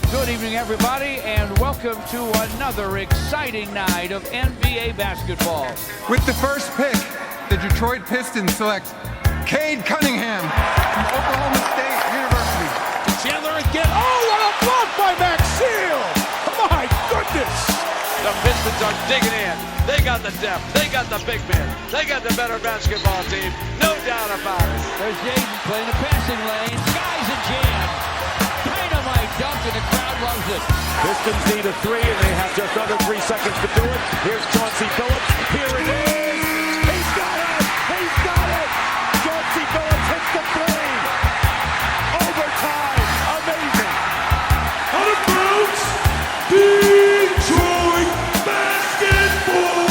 Good evening, everybody, and welcome to another exciting night of NBA basketball. With the first pick, the Detroit Pistons select Cade Cunningham from Oklahoma State University. Chandler again. Oh, what a block by Maxfield! My goodness! The Pistons are digging in. They got the depth. They got the big men. They got the better basketball team. No doubt about it. There's Jaden playing the passing lane. Skies a jam. Dynamite dunk, and the crowd loves it. Pistons need a three, and they have just under 3 seconds to do it. Here's Chauncey Billups. Here it is. He's got it. He's got it. Chauncey Billups hits the three. Overtime. Amazing. Out of bounds. Detroit basketball.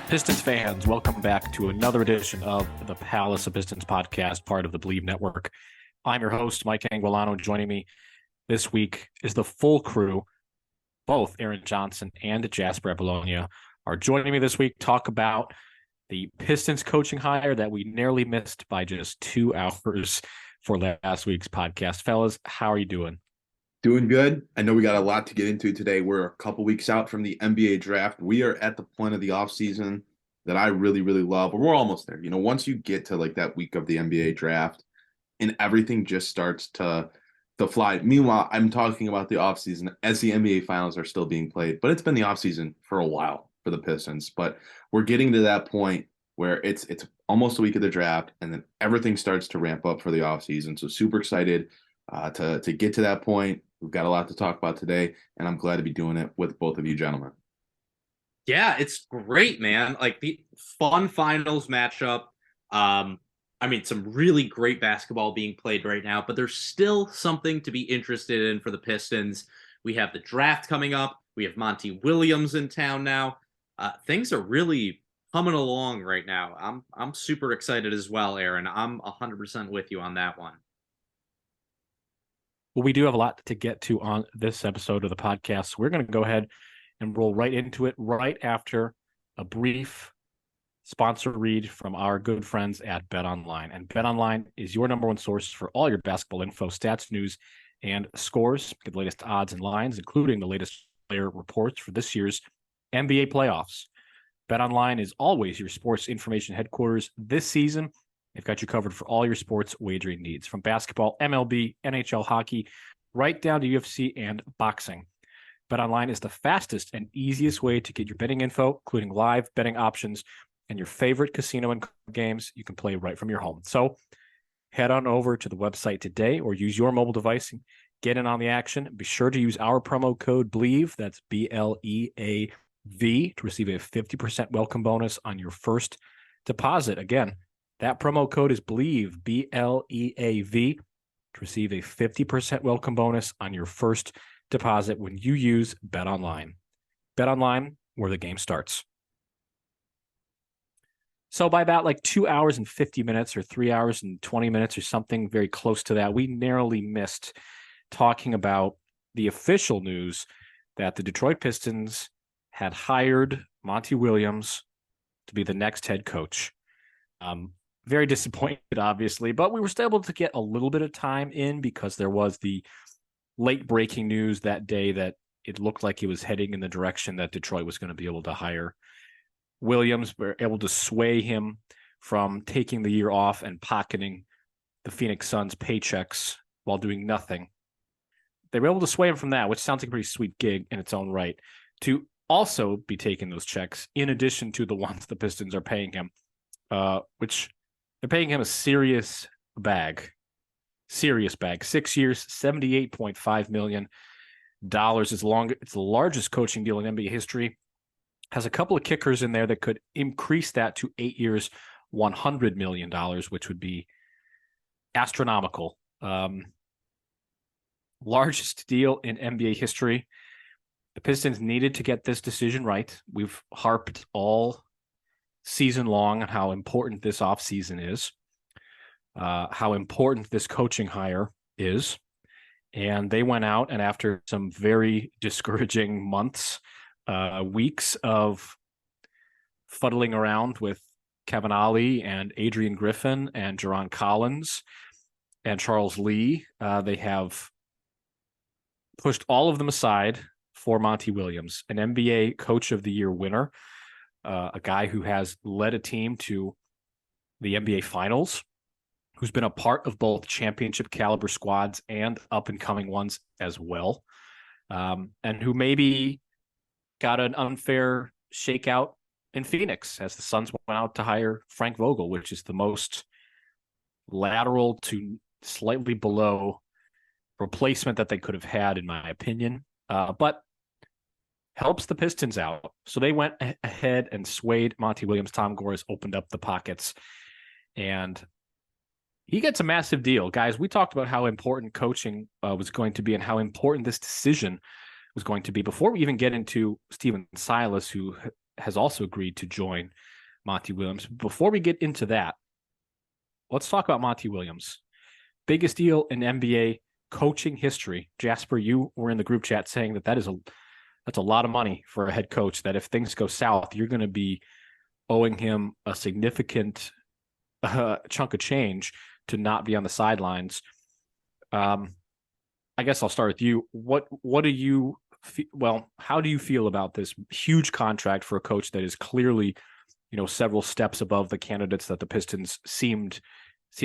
Pistons fans, welcome back to another edition of the Palace of Pistons Podcast, part of the Believe Network. I'm your host, Mike Anguilano. Joining me this week is the full crew. Both Aaron Johnson and Jasper Apollonia are joining me this week to talk about the Pistons coaching hire that we nearly missed by just 2 hours for last week's podcast. Fellas, how are you doing? Doing good. I know we got a lot to get into today. We're a couple weeks out from the NBA draft. We are at the point of the offseason that I really, really love. We're almost there. You know, once you get to like that week of the NBA draft and everything just starts to fly. Meanwhile, I'm talking about the offseason as the NBA finals are still being played, but it's been the offseason for a while for the Pistons. But we're getting to that point where it's almost a week of the draft, and then everything starts to ramp up for the offseason. So super excited to get to that point. We've got a lot to talk about today, and I'm glad to be doing it with both of you gentlemen. Yeah, it's great, man. Like the fun finals matchup. I mean, some really great basketball being played right now, but there's still something to be interested in for the Pistons. We have the draft coming up. We have Monty Williams in town now. Things are really coming along right now. I'm super excited as well, Aaron. I'm 100% with you on that one. Well, we do have a lot to get to on this episode of the podcast. So we're going to go ahead and roll right into it right after a brief sponsor read from our good friends at BetOnline. And BetOnline is your number one source for all your basketball info, stats, news, and scores. Get the latest odds and lines, including the latest player reports for this year's NBA playoffs. BetOnline is always your sports information headquarters. This season, they've got you covered for all your sports wagering needs, from basketball, MLB, NHL, hockey, right down to UFC and boxing. BetOnline is the fastest and easiest way to get your betting info, including live betting options and your favorite casino and games you can play right from your home. So head on over to the website today or use your mobile device and get in on the action. Be sure to use our promo code BLEAV, that's BLEAV, to receive a 50% welcome bonus on your first deposit. Again, that promo code is BLEAV, BLEAV, to receive a 50% welcome bonus on your first deposit when you use BetOnline. BetOnline, where the game starts. So by about like 2 hours and 50 minutes or 3 hours and 20 minutes or something very close to that, we narrowly missed talking about the official news that the Detroit Pistons had hired Monty Williams to be the next head coach. Very disappointed, obviously, but we were still able to get a little bit of time in because there was the late breaking news that day that it looked like it was heading in the direction that Detroit was going to be able to hire Williams. Were able to sway him from taking the year off and pocketing the Phoenix Suns paychecks while doing nothing. They were able to sway him from that, which sounds like a pretty sweet gig in its own right, to also be taking those checks in addition to the ones the Pistons are paying him, which they're paying him a serious bag. 6 years, $78.5 million. It's the largest coaching deal in NBA history. Has a couple of kickers in there that could increase that to 8 years, $100 million, which would be astronomical. Largest deal in NBA history. The Pistons needed to get this decision right. We've harped all season long on how important this offseason is, how important this coaching hire is. And they went out, and after some very discouraging months, weeks of fuddling around with Kevin Ollie and Adrian Griffin and Jerron Collins, and Charles Lee. They have pushed all of them aside for Monty Williams, an NBA Coach of the Year winner, a guy who has led a team to the NBA Finals, who's been a part of both championship caliber squads and up-and-coming ones as well, and who maybe got an unfair shakeout in Phoenix as the Suns went out to hire Frank Vogel, which is the most lateral to slightly below replacement that they could have had, in my opinion. But helps the Pistons out. So they went ahead and swayed Monty Williams. Tom Gores opened up the pockets, and he gets a massive deal. Guys, we talked about how important coaching was going to be and how important this decision was going to be before we even get into Steven Silas, who has also agreed to join Monty Williams. Before we get into that, let's talk about Monty Williams. Biggest deal in NBA coaching history. Jasper, you were in the group chat saying that's a lot of money for a head coach, that if things go south, you're going to be owing him a significant chunk of change to not be on the sidelines. I guess I'll start with you. How do you feel about this huge contract for a coach that is clearly, several steps above the candidates that the Pistons seemed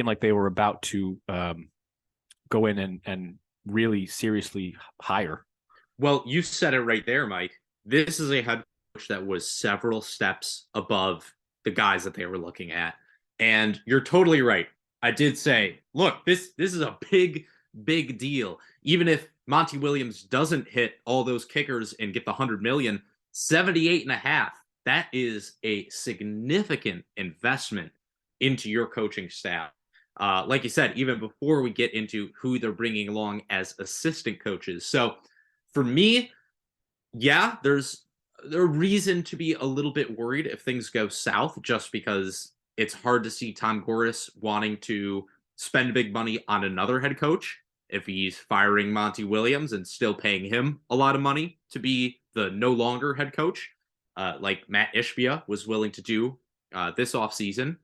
like they were about to go in and really seriously hire? Well, you said it right there, Mike. This is a head coach that was several steps above the guys that they were looking at. And you're totally right. I did say, look, this is a big deal. Even if Monty Williams doesn't hit all those kickers and get the $100 million, 78.5, that is a significant investment into your coaching staff. Like you said, even before we get into who they're bringing along as assistant coaches. So for me, yeah, there's a reason to be a little bit worried if things go south, just because it's hard to see Tom Gores wanting to spend big money on another head coach if he's firing Monty Williams and still paying him a lot of money to be the no longer head coach, like Matt Ishbia was willing to do this offseason.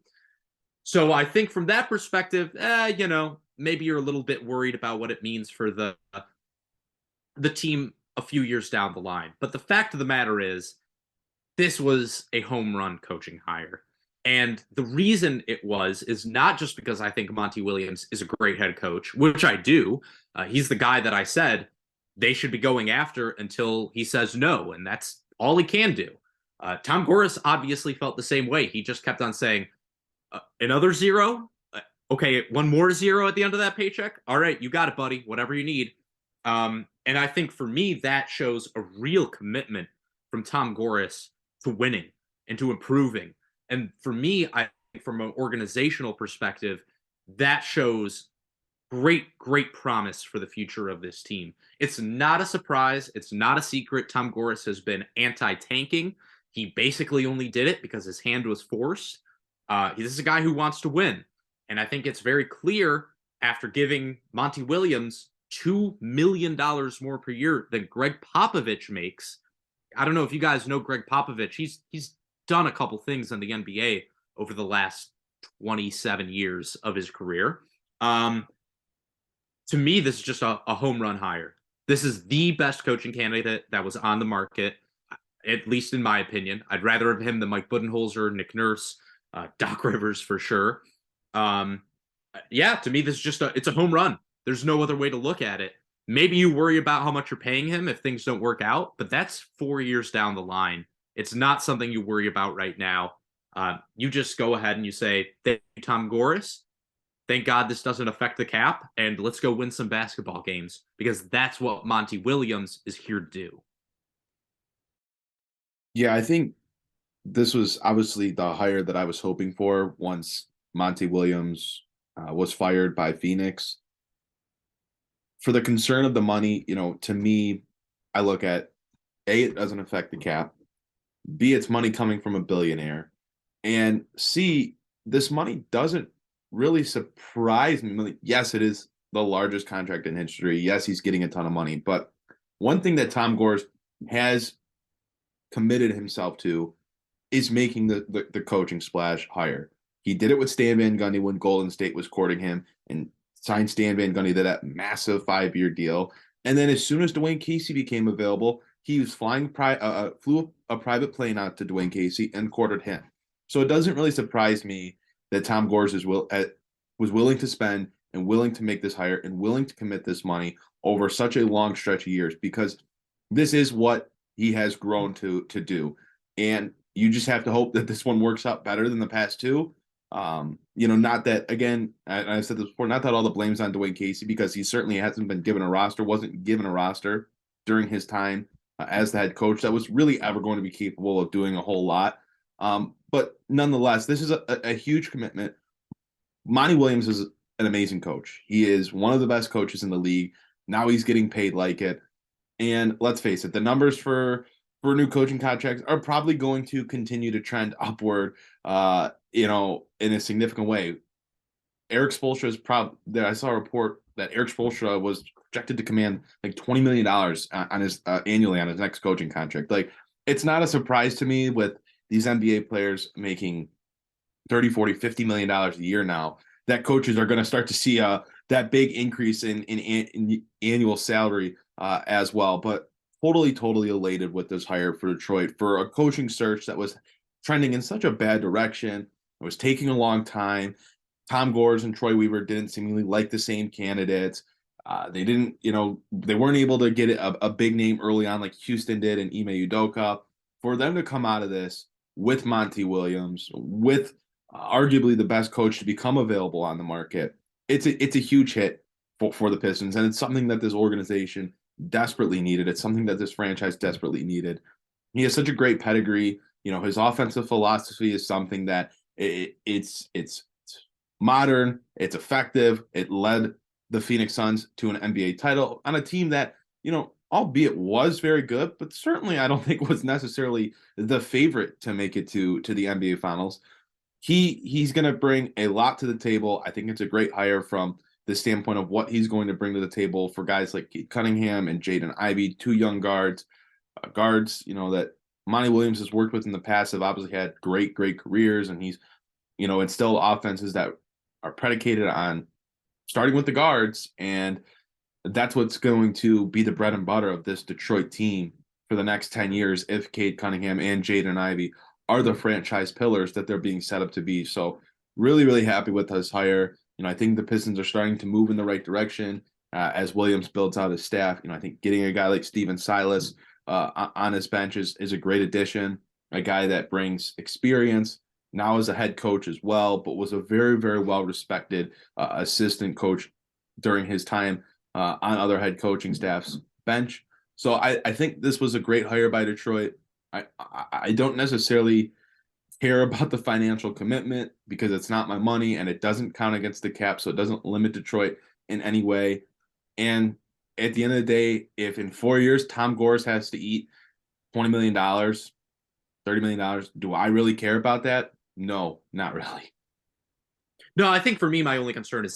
So I think from that perspective, maybe you're a little bit worried about what it means for the team a few years down the line. But the fact of the matter is, this was a home run coaching hire. And the reason it is not just because I think Monty Williams is a great head coach, which I do. He's the guy that I said they should be going after until he says no, and that's all he can do. Tom Gores obviously felt the same way. He just kept on saying, another zero? Okay, one more zero at the end of that paycheck? All right, you got it, buddy. Whatever you need. And I think for me, that shows a real commitment from Tom Gores to winning and to improving. And for me, I think from an organizational perspective, that shows great promise for the future of this team. It's not a surprise. It's not a secret. Tom Gores has been anti-tanking. He basically only did it because his hand was forced. This is a guy who wants to win. And I think it's very clear after giving Monty Williams $2 million more per year than Greg Popovich makes. I don't know if you guys know Greg Popovich. He's done a couple things in the NBA over the last 27 years of his career. To me, this is just a home run hire. This is the best coaching candidate that was on the market, at least in my opinion. I'd rather have him than Mike Budenholzer, Nick Nurse, Doc Rivers for sure. To me, this is just it's a home run. There's no other way to look at it. Maybe you worry about how much you're paying him if things don't work out, but that's 4 years down the line. It's not something you worry about right now. You just go ahead and you say, thank you, Tom Gores. Thank God this doesn't affect the cap, and let's go win some basketball games, because that's what Monty Williams is here to do. Yeah, I think this was obviously the hire that I was hoping for once Monty Williams was fired by Phoenix. For the concern of the money, to me, I look at A, it doesn't affect the cap. B, it's money coming from a billionaire. And C, this money doesn't really surprise me. Yes, it is the largest contract in history. Yes, he's getting a ton of money. But one thing that Tom Gores has committed himself to is making the coaching splash higher. He did it with Stan Van Gundy when Golden State was courting him, and signed Stan Van Gundy to that massive 5-year deal. And then as soon as Dwayne Casey became available, he was flew a private plane out to Dwayne Casey and courted him. So it doesn't really surprise me that Tom Gores was willing to spend and willing to make this hire and willing to commit this money over such a long stretch of years, because this is what he has grown to do. And you just have to hope that this one works out better than the past two. Not that, again, I've said this before, not that all the blame's on Dwayne Casey, because he certainly hasn't been given a roster, wasn't given a roster during his time as the head coach that was really ever going to be capable of doing a whole lot. But nonetheless, this is a huge commitment. Monty Williams is an amazing coach. He is one of the best coaches in the league. Now he's getting paid like it. And let's face it, the numbers for new coaching contracts are probably going to continue to trend upward, in a significant way. Eric Spoelstra is I saw a report that Eric Spoelstra was projected to command like $20 million on his annually on his next coaching contract. Like, it's not a surprise to me with these NBA players making $30, $40, $50 million a year now, that coaches are going to start to see that big increase in annual salary as well. But totally elated with this hire for Detroit, for a coaching search that was trending in such a bad direction. It was taking a long time. Tom Gores and Troy Weaver didn't seemingly like the same candidates. They didn't, they weren't able to get a big name early on like Houston did and Ime Udoka. For them to come out of this with Monty Williams, with arguably the best coach to become available on the market, it's a huge hit for the Pistons, and it's something that this organization desperately needed. It's something that this franchise desperately needed. He has such a great pedigree. His offensive philosophy is something that it's modern, it's effective. It led the Phoenix Suns to an NBA title on a team that, albeit was very good, but certainly I don't think was necessarily the favorite to make it to the NBA Finals. He's going to bring a lot to the table. I think it's a great hire from the standpoint of what he's going to bring to the table for guys like Cade Cunningham and Jaden Ivey, two young guards, that Monty Williams has worked with in the past, have obviously had great careers, and he's, instilled offenses that are predicated on starting with the guards, and that's what's going to be the bread and butter of this Detroit team for the next 10 years if Cade Cunningham and Jaden Ivey are the franchise pillars that they're being set up to be. So really happy with this hire. I think the Pistons are starting to move in the right direction as Williams builds out his staff. I think getting a guy like Steven Silas on his bench is a great addition, a guy that brings experience now as a head coach as well, but was a very well-respected assistant coach during his time on other head coaching staffs bench. So I think this was a great hire by Detroit. I don't necessarily care about the financial commitment because it's not my money and it doesn't count against the cap, so it doesn't limit Detroit in any way. And at the end of the day, if in 4 years Tom Gores has to eat $20 million, $30 million, do I really care about that? No, not really. No, I think for me, my only concern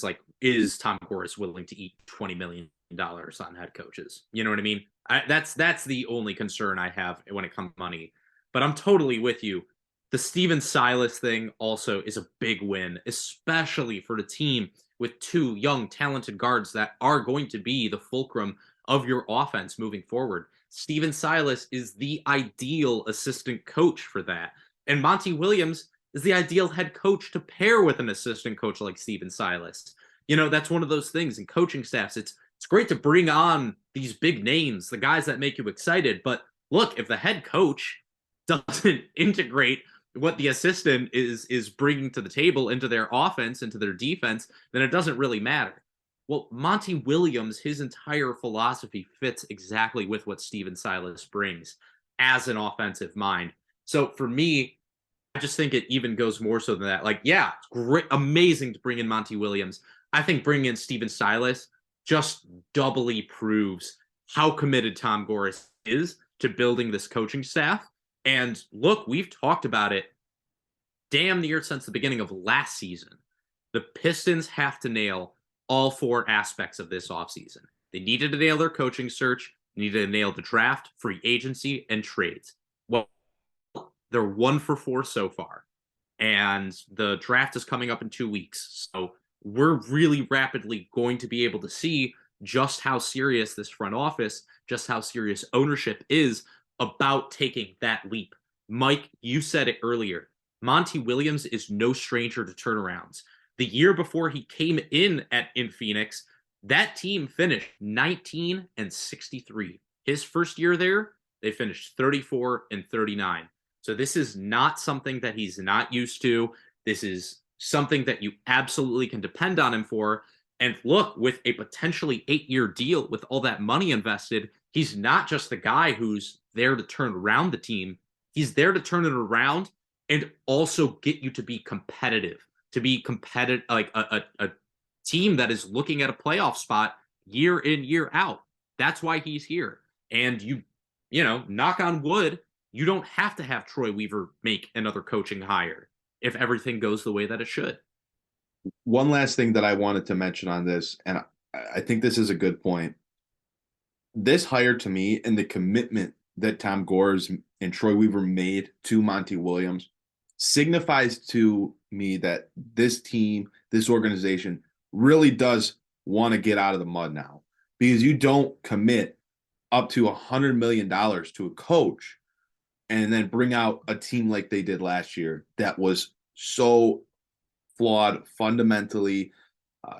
is Tom Gores willing to eat $20 million on head coaches? You know what I mean? That's the only concern I have when it comes to money. But I'm totally with you. The Steven Silas thing also is a big win, especially for the team with two young, talented guards that are going to be the fulcrum of your offense moving forward. Steven Silas is the ideal assistant coach for that. And Monty Williams is the ideal head coach to pair with an assistant coach like Steven Silas. That's one of those things in coaching staffs. It's great to bring on these big names, the guys that make you excited. But look, if the head coach doesn't integrate what the assistant is bringing to the table into their offense, into their defense, then it doesn't really matter. Well, Monty Williams, his entire philosophy fits exactly with what Steven Silas brings as an offensive mind. So for me, I just think it even goes more so than that. It's great, amazing to bring in Monty Williams. I think bringing in Steven Silas just doubly proves how committed Tom Gores is to building this coaching staff. And look, we've talked about it damn near since the beginning of last season. The Pistons have to nail all four aspects of this offseason. They needed to nail their coaching search, needed to nail the draft, free agency, and trades. Well, they're 1 for 4 so far. And the draft is coming up in 2 weeks. So we're really rapidly going to be able to see just how serious this front office, just how serious ownership is about taking that leap. Mike, you said it earlier. Monty Williams is no stranger to turnarounds. The year before he came in Phoenix, that team finished 19-63. His first year there, they finished 34-39. So this is not something that he's not used to. This is something that you absolutely can depend on him for. And look, with a potentially 8-year deal with all that money invested, he's not just the guy who's there to turn around the team. He's there to turn it around and also get you to be competitive, like a team that is looking at a playoff spot year in, year out. That's why he's here. And you know, knock on wood, you don't have to have Troy Weaver make another coaching hire if everything goes the way that it should. One last thing that I wanted to mention on this, and I think this is a good point. This hire, to me, and the commitment that Tom Gores and Troy Weaver made to Monty Williams signifies to me that this team, this organization, really does want to get out of the mud now, because you don't commit up to $100 million to a coach and then bring out a team like they did last year that was so flawed fundamentally.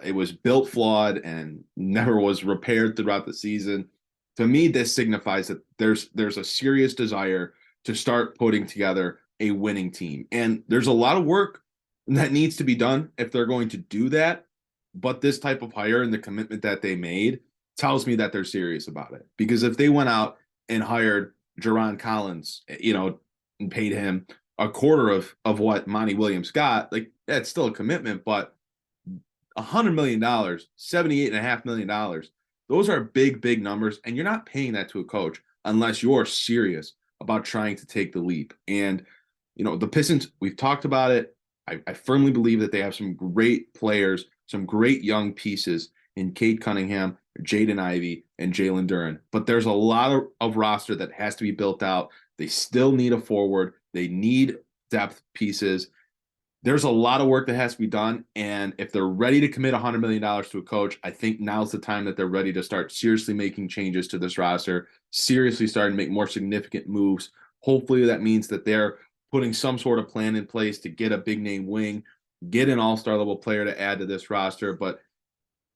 It was built flawed and never was repaired throughout the season. To me, this signifies that there's a serious desire to start putting together a winning team. And there's a lot of work that needs to be done if they're going to do that. But this type of hire and the commitment that they made tells me that they're serious about it. Because if they went out and hired Jerron Collins, you know, and paid him a quarter of what Monty Williams got, like, that's still a commitment. But $100 million, $78.5 million, those are big, big numbers. And you're not paying that to a coach unless you're serious about trying to take the leap. And, you know, the Pistons, we've talked about it. I firmly believe that they have some great players, some great young pieces in Cade Cunningham, Jaden Ivey, and Jalen Duren. But there's a lot of roster that has to be built out. They still need a forward. They need depth pieces. There's a lot of work that has to be done. And if they're ready to commit $100 million to a coach, I think now's the time that they're ready to start seriously making changes to this roster, seriously starting to make more significant moves. Hopefully that means that they're putting some sort of plan in place to get a big name wing, get an all-star level player to add to this roster. But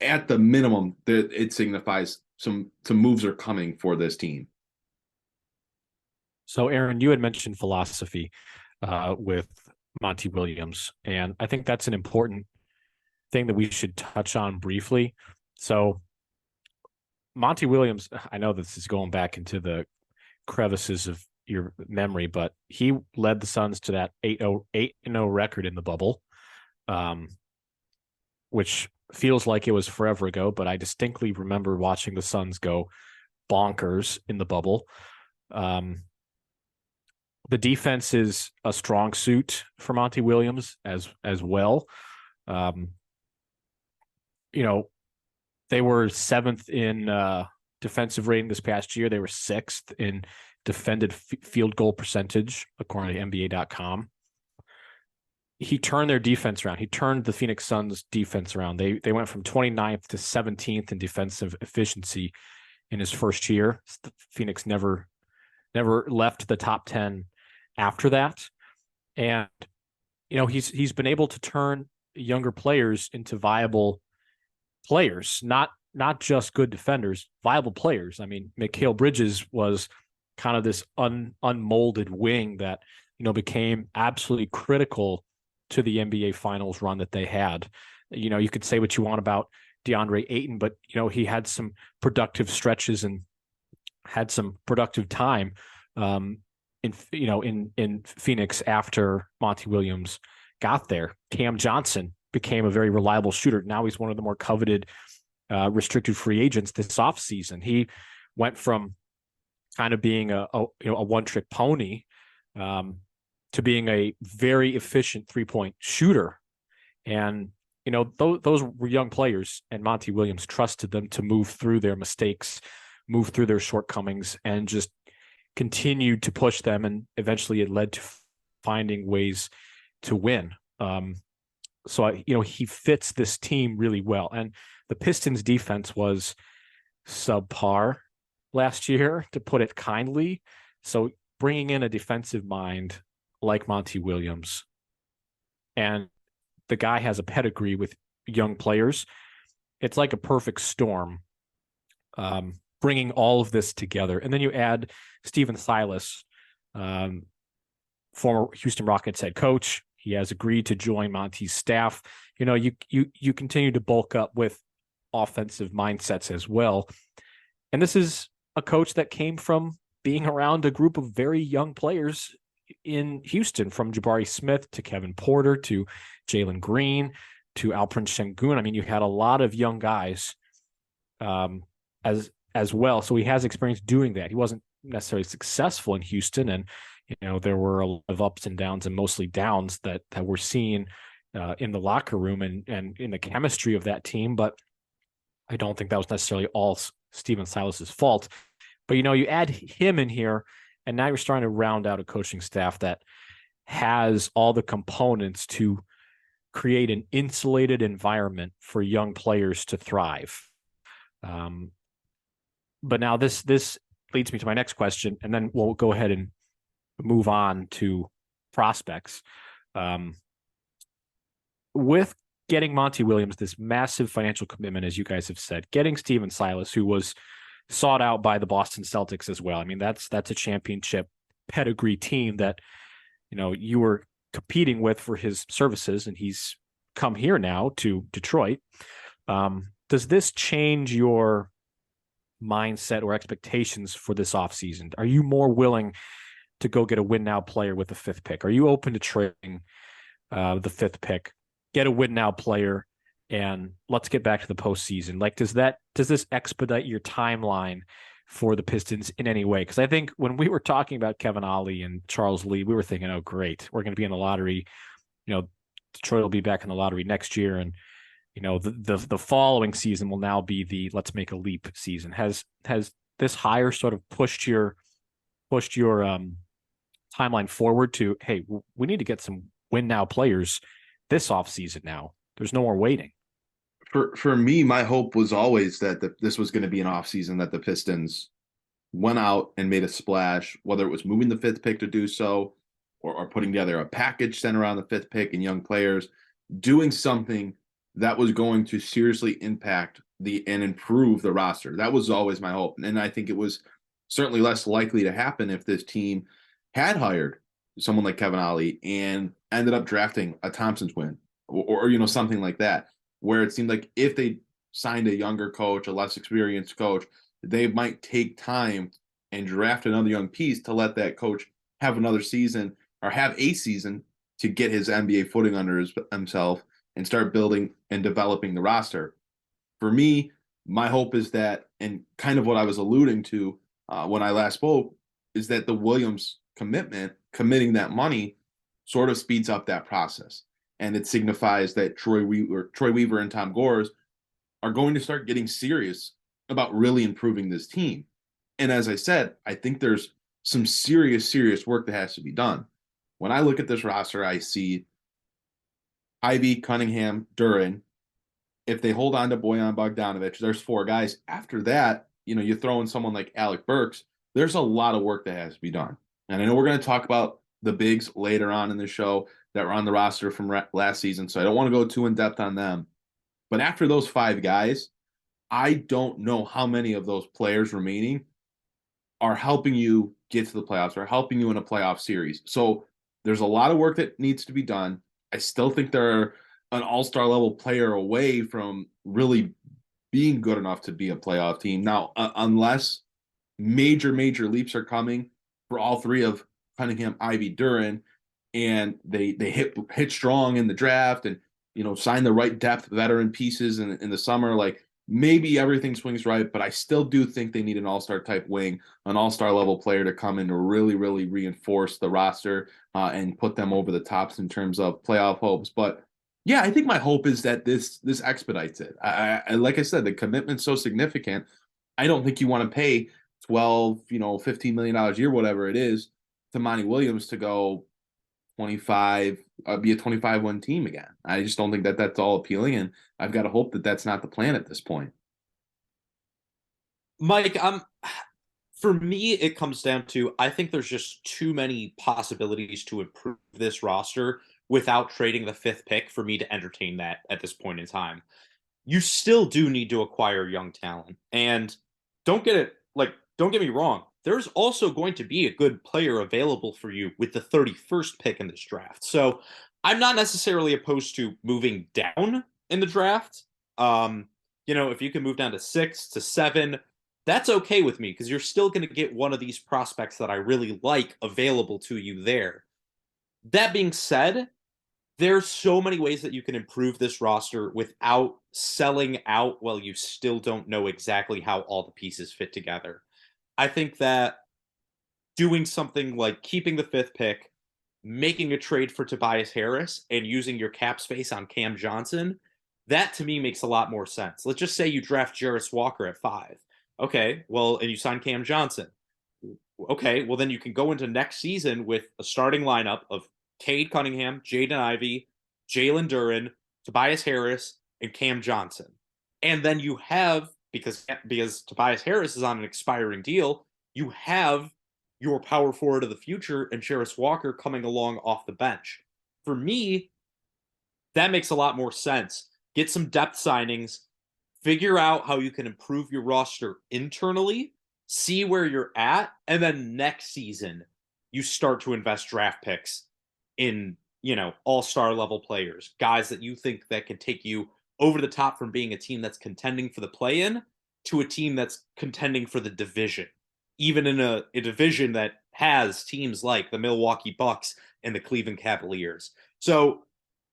at the minimum, it signifies some moves are coming for this team. So, Aaron, you had mentioned philosophy with Monty Williams, and I think that's an important thing that we should touch on briefly. So, Monty Williams, I know this is going back into the crevices of your memory, but he led the Suns to that 8-0 record in the bubble, which feels like it was forever ago, but I distinctly remember watching the Suns go bonkers in the bubble. The defense is a strong suit for Monty Williams as well. You know, they were 7th in defensive rating this past year. They were 6th in defended field goal percentage, according to NBA.com. He turned their defense around. He turned the Phoenix Suns defense around. They went from 29th to 17th in defensive efficiency in his first year. Phoenix never left the top 10 after that. And, you know, he's been able to turn younger players into viable players, not just good defenders, viable players. I mean, Mikal Bridges was kind of this unmolded wing that, you know, became absolutely critical to the NBA Finals run that they had. You know, you could say what you want about DeAndre Ayton, but, you know, he had some productive stretches and had some productive time in Phoenix after Monty Williams got there. Cam Johnson became a very reliable shooter. Now he's one of the more coveted restricted free agents this offseason. He went from kind of being a one-trick pony to being a very efficient three-point shooter. And, you know, those were young players, and Monty Williams trusted them to move through their mistakes, move through their shortcomings, and just continued to push them. And eventually it led to finding ways to win. he fits this team really well. And the Pistons defense was subpar last year, to put it kindly. So bringing in a defensive mind like Monty Williams, and the guy has a pedigree with young players, it's like a perfect storm, bringing all of this together. And then you add Stephen Silas, former Houston Rockets head coach. He has agreed to join Monty's staff. You continue to bulk up with offensive mindsets as well. And this is a coach that came from being around a group of very young players in Houston, from Jabari Smith to Kevin Porter to Jalen Green to Alperen Sengun. I mean, you had a lot of young guys as well. So he has experience doing that. He wasn't necessarily successful in Houston, and there were a lot of ups and downs, and mostly downs that we're seeing in the locker room and in the chemistry of that team. But I don't think that was necessarily all Stephen Silas's fault. But you add him in here, and now you're starting to round out a coaching staff that has all the components to create an insulated environment for young players to thrive. But now this leads me to my next question, and then we'll go ahead and move on to prospects. With getting Monty Williams, this massive financial commitment, as you guys have said, getting Stephen Silas, who was sought out by the Boston Celtics as well. I mean, that's a championship pedigree team that, you were competing with for his services, and he's come here now to Detroit. Does this change your mindset or expectations for this offseason? Are you more willing to go get a win now player with the 5th pick? Are you open to trading the 5th pick, get a win now player, and let's get back to the postseason? Like, does this expedite your timeline for the Pistons in any way? Because I think when we were talking about Kevin Ollie and Charles Lee, we were thinking, oh, great, we're going to be in the lottery. Detroit will be back in the lottery next year, and the following season will now be the let's make a leap season. Has this hire sort of pushed your timeline forward to, hey, we need to get some win now players this offseason now? There's no more waiting. For me, my hope was always that this was going to be an offseason that the Pistons went out and made a splash, whether it was moving the 5th pick to do so, or putting together a package centered around the 5th pick and young players, doing something that was going to seriously impact and improve the roster. That was always my hope. And I think it was certainly less likely to happen if this team had hired someone like Kevin Ollie and ended up drafting a Thompson twin or something like that, where it seemed like if they signed a younger coach, a less experienced coach, they might take time and draft another young piece to let that coach have another season or have a season to get his NBA footing under himself and start building and developing the roster. For me, my hope is that, and kind of what I was alluding to when I last spoke, is that the Williams committing that money sort of speeds up that process. And it signifies that Troy Weaver and Tom Gores are going to start getting serious about really improving this team. And as I said, I think there's some serious work that has to be done. When I look at this roster, I see Ivy, Cunningham, Duren. If they hold on to Bojan Bogdanovic, there's 4 guys. After that, you throw in someone like Alec Burks. There's a lot of work that has to be done. And I know we're going to talk about the bigs later on in the show that were on the roster from last season, so I don't want to go too in-depth on them. But after those 5 guys, I don't know how many of those players remaining are helping you get to the playoffs or helping you in a playoff series. So there's a lot of work that needs to be done. I still think they're an all-star level player away from really being good enough to be a playoff team. Now, unless major leaps are coming for all 3 of Cunningham, Ivy, Duren, and they hit strong in the draft and sign the right depth veteran pieces in the summer, like maybe everything swings right, but I still do think they need an all-star type wing, an all-star level player to come in to really reinforce the roster and put them over the tops in terms of playoff hopes. But yeah, I think my hope is that this expedites it. I like I said, the commitment's so significant. I don't think you want to pay $12, $15 million a year, whatever it is, to Monty Williams to go be a 25-win team again. I just don't think that that's all appealing, and I've got to hope that that's not the plan at this point. Mike, for me, it comes down to I think there's just too many possibilities to improve this roster without trading the 5th pick for me to entertain that at this point in time. You still do need to acquire young talent. And don't get me wrong. There's also going to be a good player available for you with the 31st pick in this draft. So I'm not necessarily opposed to moving down in the draft. If you can move down to 6 to 7, that's okay with me because you're still going to get one of these prospects that I really like available to you there. That being said, there's so many ways that you can improve this roster without selling out while you still don't know exactly how all the pieces fit together. I think that doing something like keeping the 5th pick, making a trade for Tobias Harris, and using your cap space on Cam Johnson, that to me makes a lot more sense. Let's just say you draft Jarris Walker at 5. Okay, well, and you sign Cam Johnson. Okay, well, then you can go into next season with a starting lineup of Cade Cunningham, Jaden Ivey, Jalen Duren, Tobias Harris, and Cam Johnson. And then you have, because Tobias Harris is on an expiring deal, you have your power forward of the future and Jarris Walker coming along off the bench. For me, that makes a lot more sense. Get some depth signings, figure out how you can improve your roster internally, see where you're at, and then next season you start to invest draft picks in, all-star level players, guys that you think that can take you over the top from being a team that's contending for the play-in to a team that's contending for the division, even in a division that has teams like the Milwaukee Bucks and the Cleveland Cavaliers. So,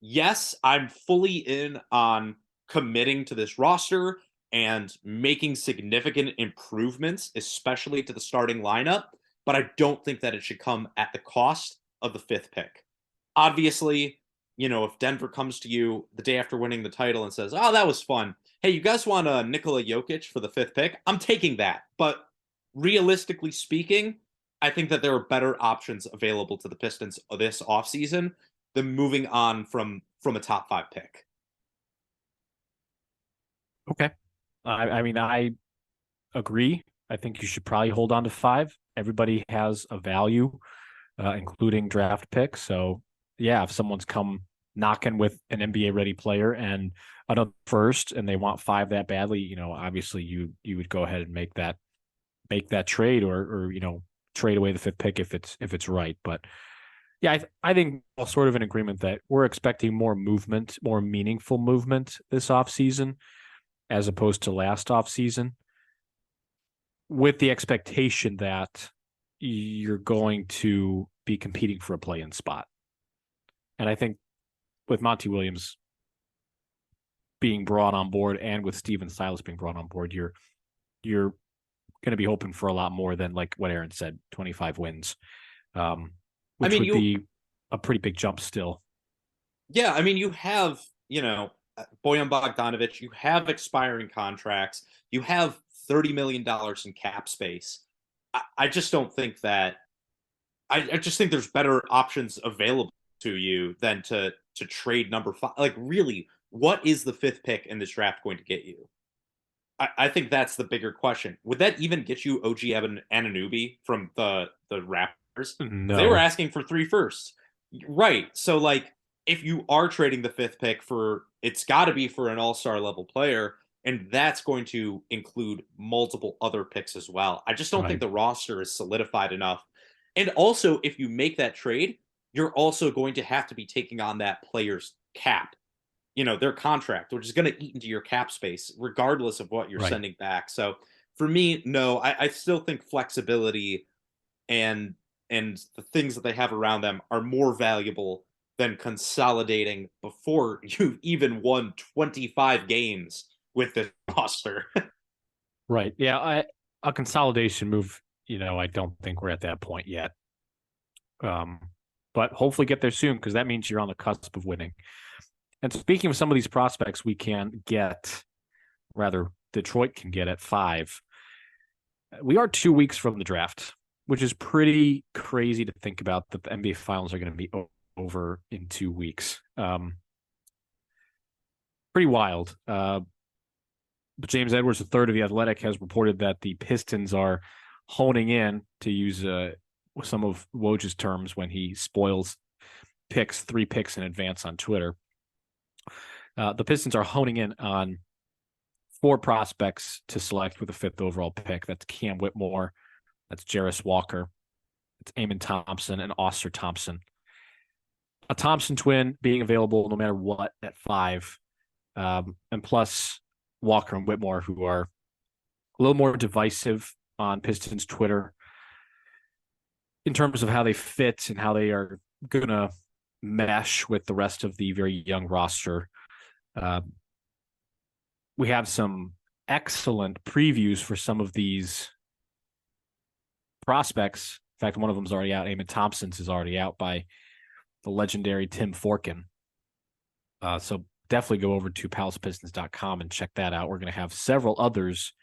yes, I'm fully in on committing to this roster and making significant improvements, especially to the starting lineup, but I don't think that it should come at the cost of the 5th pick. Obviously, if Denver comes to you the day after winning the title and says, "Oh, that was fun. Hey, you guys want Nikola Jokic for the 5th pick?" I'm taking that. But realistically speaking, I think that there are better options available to the Pistons this offseason than moving on from a top 5 pick. Okay. I mean, I agree. I think you should probably hold on to 5. Everybody has a value, including draft picks. So, yeah, if someone's come knocking with an NBA-ready player and another first, and they want 5 that badly, obviously you would go ahead and make that trade, or trade away the 5th pick if it's right. But yeah, I think we're sort of in agreement that we're expecting more movement, more meaningful movement this offseason as opposed to last offseason, with the expectation that you're going to be competing for a play-in spot. And I think with Monty Williams being brought on board and with Steven Silas being brought on board, you're going to be hoping for a lot more than, like what Aaron said, 25 wins, which would be a pretty big jump still. Yeah, I mean, you have, Bojan Bogdanovic, you have expiring contracts, you have $30 million in cap space. I just don't think that I just think there's better options available to you than to trade number 5. Like, really, what is the 5th pick in this draft going to get you? I think that's the bigger question. Would that even get you OG Anunoby from the Raptors? No. They were asking for 3 firsts. Right. So, like, if you are trading the 5th pick it's got to be for an all-star level player, and that's going to include multiple other picks as well. I just don't think the roster is solidified enough. And also, if you make that trade, you're also going to have to be taking on that player's cap, their contract, which is going to eat into your cap space, regardless of what you're sending back. So for me, no, I still think flexibility and the things that they have around them are more valuable than consolidating before you've even won 25 games with this roster. Right. Yeah. A consolidation move, I don't think we're at that point yet. But hopefully get there soon, because that means you're on the cusp of winning. And speaking of some of these prospects Detroit can get at 5. We are 2 weeks from the draft, which is pretty crazy to think about, that the NBA Finals are going to be over over in 2 weeks. Pretty wild. But James Edwards III of The Athletic has reported that the Pistons are honing in, to use some of Woj's terms when he spoils 3 picks in advance on Twitter. The Pistons are honing in on 4 prospects to select with the 5th overall pick. That's Cam Whitmore, that's Jarris Walker, it's Amon Thompson, and Oster Thompson. A Thompson twin being available no matter what at 5, and plus Walker and Whitmore, who are a little more divisive on Pistons Twitter in terms of how they fit and how they are going to mesh with the rest of the very young roster. We have some excellent previews for some of these prospects. In fact, one of them is already out. Amon Thompson's is already out by the legendary Tim Forkin. So definitely go over to palacepistons.com and check that out. We're going to have several others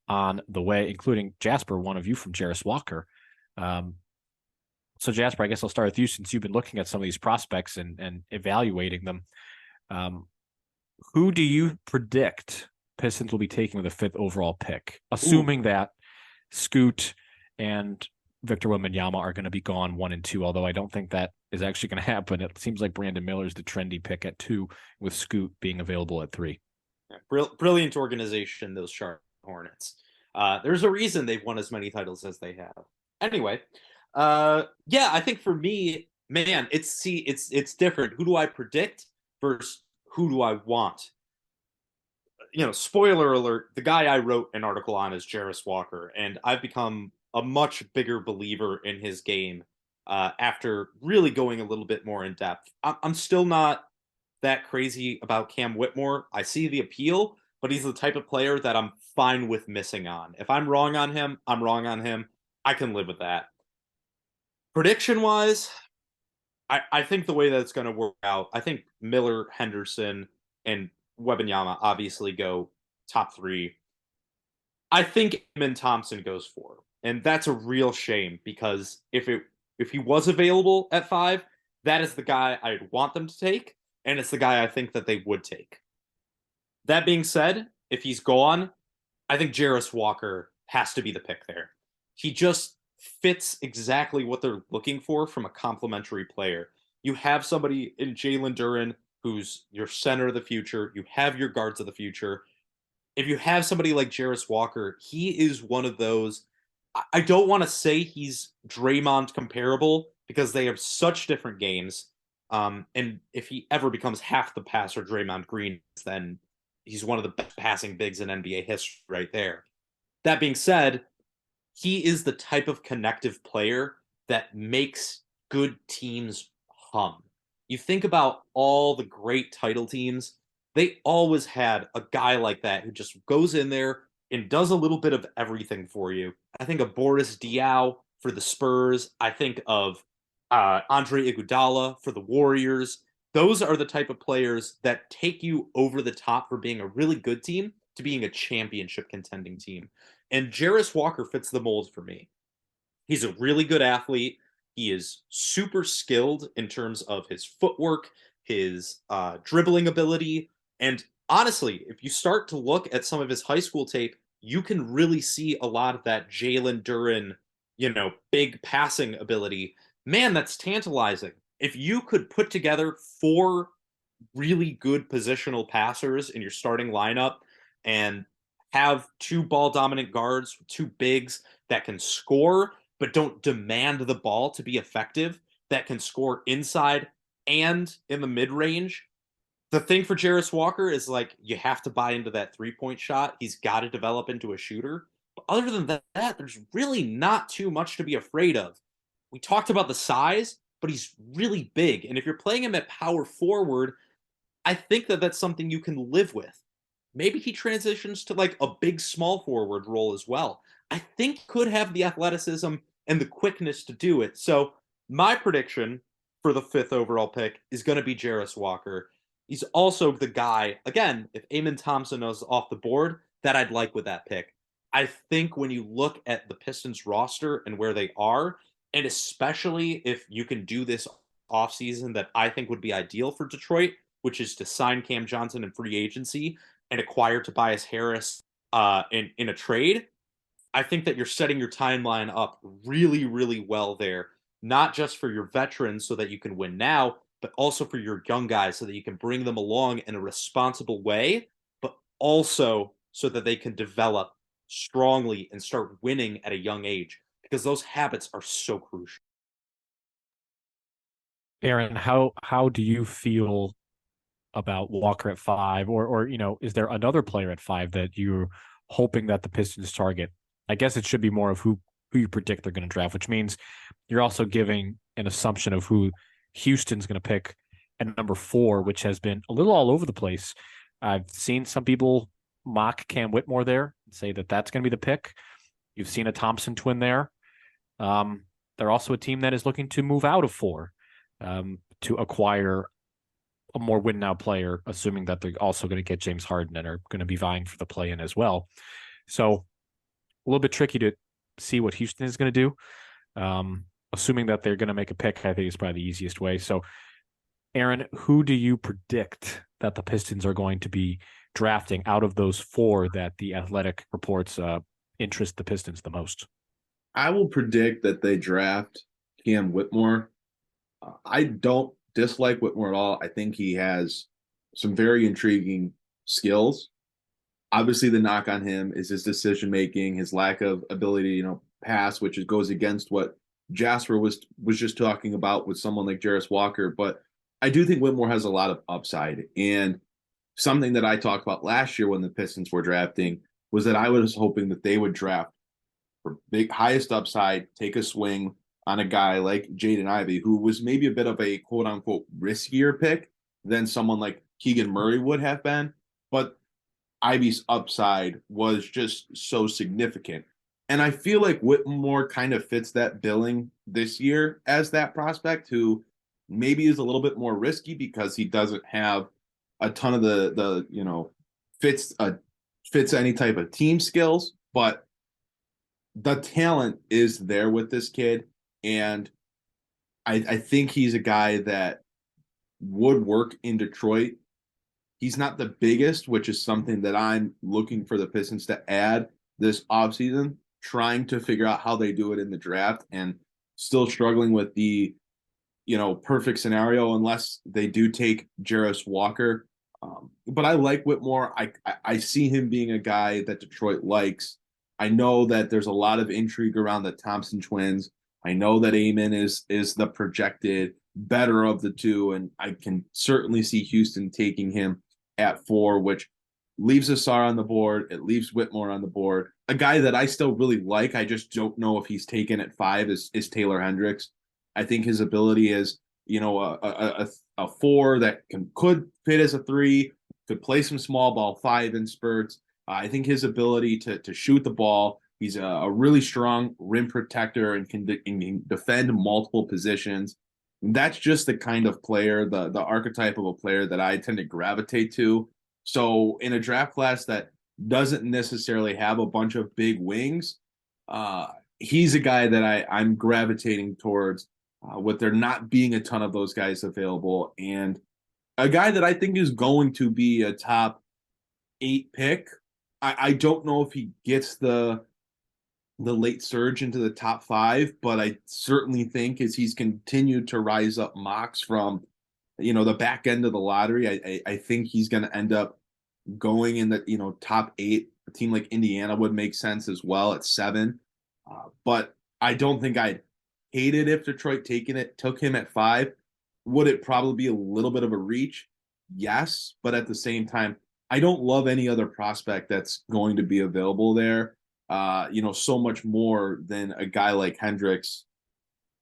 on the way, including Jasper, one of you from Jarris Walker. So Jasper, I guess I'll start with you, since you've been looking at some of these prospects and evaluating them. Who do you predict Pistons will be taking with the 5th overall pick, assuming that Scoot and Victor Wembanyama are going to be gone 1 and 2, although I don't think that is actually going to happen. It seems like Brandon Miller is the trendy pick at 2, with Scoot being available at 3. Brilliant organization, those Charlotte Hornets. There's a reason they've won as many titles as they have. Anyway, yeah, I think for me, man, it's different. Who do I predict versus who do I want? Spoiler alert, the guy I wrote an article on is Jarris Walker, and I've become a much bigger believer in his game after really going a little bit more in depth. I'm still not that crazy about Cam Whitmore. I see the appeal, but he's the type of player that I'm fine with missing on. If I'm wrong on him, I'm wrong on him. I can live with that. Prediction-wise, I think the way that it's going to work out, I think Miller, Henderson, and Wembanyama obviously go top 3. I think Amon Thompson goes 4. And that's a real shame, because if he was available at 5, that is the guy I'd want them to take, and it's the guy I think that they would take. That being said, if he's gone, I think Jarris Walker has to be the pick there. He just fits exactly what they're looking for from a complementary player. You have somebody in Jalen Duren who's your center of the future. You have your guards of the future. If you have somebody like Jarris Walker, he is one of those. I don't want to say he's Draymond comparable, because they have such different games. And if he ever becomes half the passer Draymond Green, then he's one of the best passing bigs in NBA history right there. That being said, he is the type of connective player that makes good teams hum. You think about all the great title teams, they always had a guy like that who just goes in there and does a little bit of everything for you. I think of Boris Diaw for the Spurs. I think of Andre Iguodala for the Warriors. Those are the type of players that take you over the top for being a really good team to being a championship contending team. And Jarris Walker fits the mold for me. He's a really good athlete. He is super skilled in terms of his footwork, his dribbling ability. And honestly, if you start to look at some of his high school tape, you can really see a lot of that Jalen Duren, big passing ability. Man, that's tantalizing. If you could put together 4 really good positional passers in your starting lineup and have 2 ball dominant guards, 2 bigs that can score but don't demand the ball to be effective, that can score inside and in the mid-range. The thing for Jarris Walker is, you have to buy into that 3-point shot. He's got to develop into a shooter. But other than that, there's really not too much to be afraid of. We talked about the size, but he's really big. And if you're playing him at power forward, I think that that's something you can live with. Maybe he transitions to a big small forward role as well. I think could have the athleticism and the quickness to do it. So my prediction for the 5th overall pick is going to be Jarris Walker. He's also the guy, again, if Amon Thompson is off the board, that I'd like with that pick. I think when you look at the Pistons roster and where they are, and especially if you can do this offseason that I think would be ideal for Detroit, which is to sign Cam Johnson in free agency and acquire Tobias Harris in a trade. I think that you're setting your timeline up really, really well there, not just for your veterans so that you can win now, but also for your young guys so that you can bring them along in a responsible way, but also so that they can develop strongly and start winning at a young age, because those habits are so crucial. Aaron, how do you feel about Walker at 5, or is there another player at 5 that you're hoping that the Pistons target? I guess it should be more of who you predict they're going to draft, which means you're also giving an assumption of who Houston's going to pick at number 4, which has been a little all over the place. I've seen some people mock Cam Whitmore there and say that that's going to be the pick. You've seen a Thompson twin there. They're also a team that is looking to move out of 4 to acquire a more win now player, assuming that they're also going to get James Harden and are going to be vying for the play-in as well. So a little bit tricky to see what Houston is going to do. Assuming that they're going to make a pick, I think is probably the easiest way. So, Aaron, who do you predict that the Pistons are going to be drafting out of those 4 that the Athletic reports interest the Pistons the most? I will predict that they draft Cam Whitmore. I don't dislike Whitmore at all. I think he has some very intriguing skills. Obviously, the knock on him is his decision-making, his lack of ability to, pass, which goes against what Jasper was just talking about with someone like Jarris Walker. But I do think Whitmore has a lot of upside. And something that I talked about last year when the Pistons were drafting was that I was hoping that they would draft for big, highest upside, take a swing on a guy like Jaden Ivey, who was maybe a bit of a quote-unquote riskier pick than someone like Keegan Murray would have been. But Ivey's upside was just so significant. And I feel like Whitmore kind of fits that billing this year as that prospect who maybe is a little bit more risky because he doesn't have a ton of the fits any type of team skills, but the talent is there with this kid. And I think he's a guy that would work in Detroit. He's not the biggest, which is something that I'm looking for the Pistons to add this offseason, trying to figure out how they do it in the draft and still struggling with the, perfect scenario unless they do take Jarris Walker. But I like Whitmore. I see him being a guy that Detroit likes. I know that there's a lot of intrigue around the Thompson twins. I know that Amen is the projected better of the two, and I can certainly see Houston taking him at 4, which leaves Asar on the board. It leaves Whitmore on the board. A guy that I still really like, I just don't know if he's taken at 5 is Taylor Hendricks. I think his ability is, a 4 that could fit as a 3, could play some small ball 5 in spurts. I think his ability to shoot the ball, he's a really strong rim protector and can defend multiple positions. And that's just the kind of player, the archetype of a player that I tend to gravitate to. So in a draft class that doesn't necessarily have a bunch of big wings, he's a guy that I'm gravitating towards with there not being a ton of those guys available. And a guy that I think is going to be a top 8 pick. I don't know if he gets the late surge into the top 5, but I certainly think as he's continued to rise up mocks from, the back end of the lottery, I think he's going to end up going in the, top 8. A team like Indiana would make sense as well at 7. But I don't think I'd hate it if Detroit took him at 5. Would it probably be a little bit of a reach? Yes. But at the same time, I don't love any other prospect that's going to be available there. So much more than a guy like Hendricks,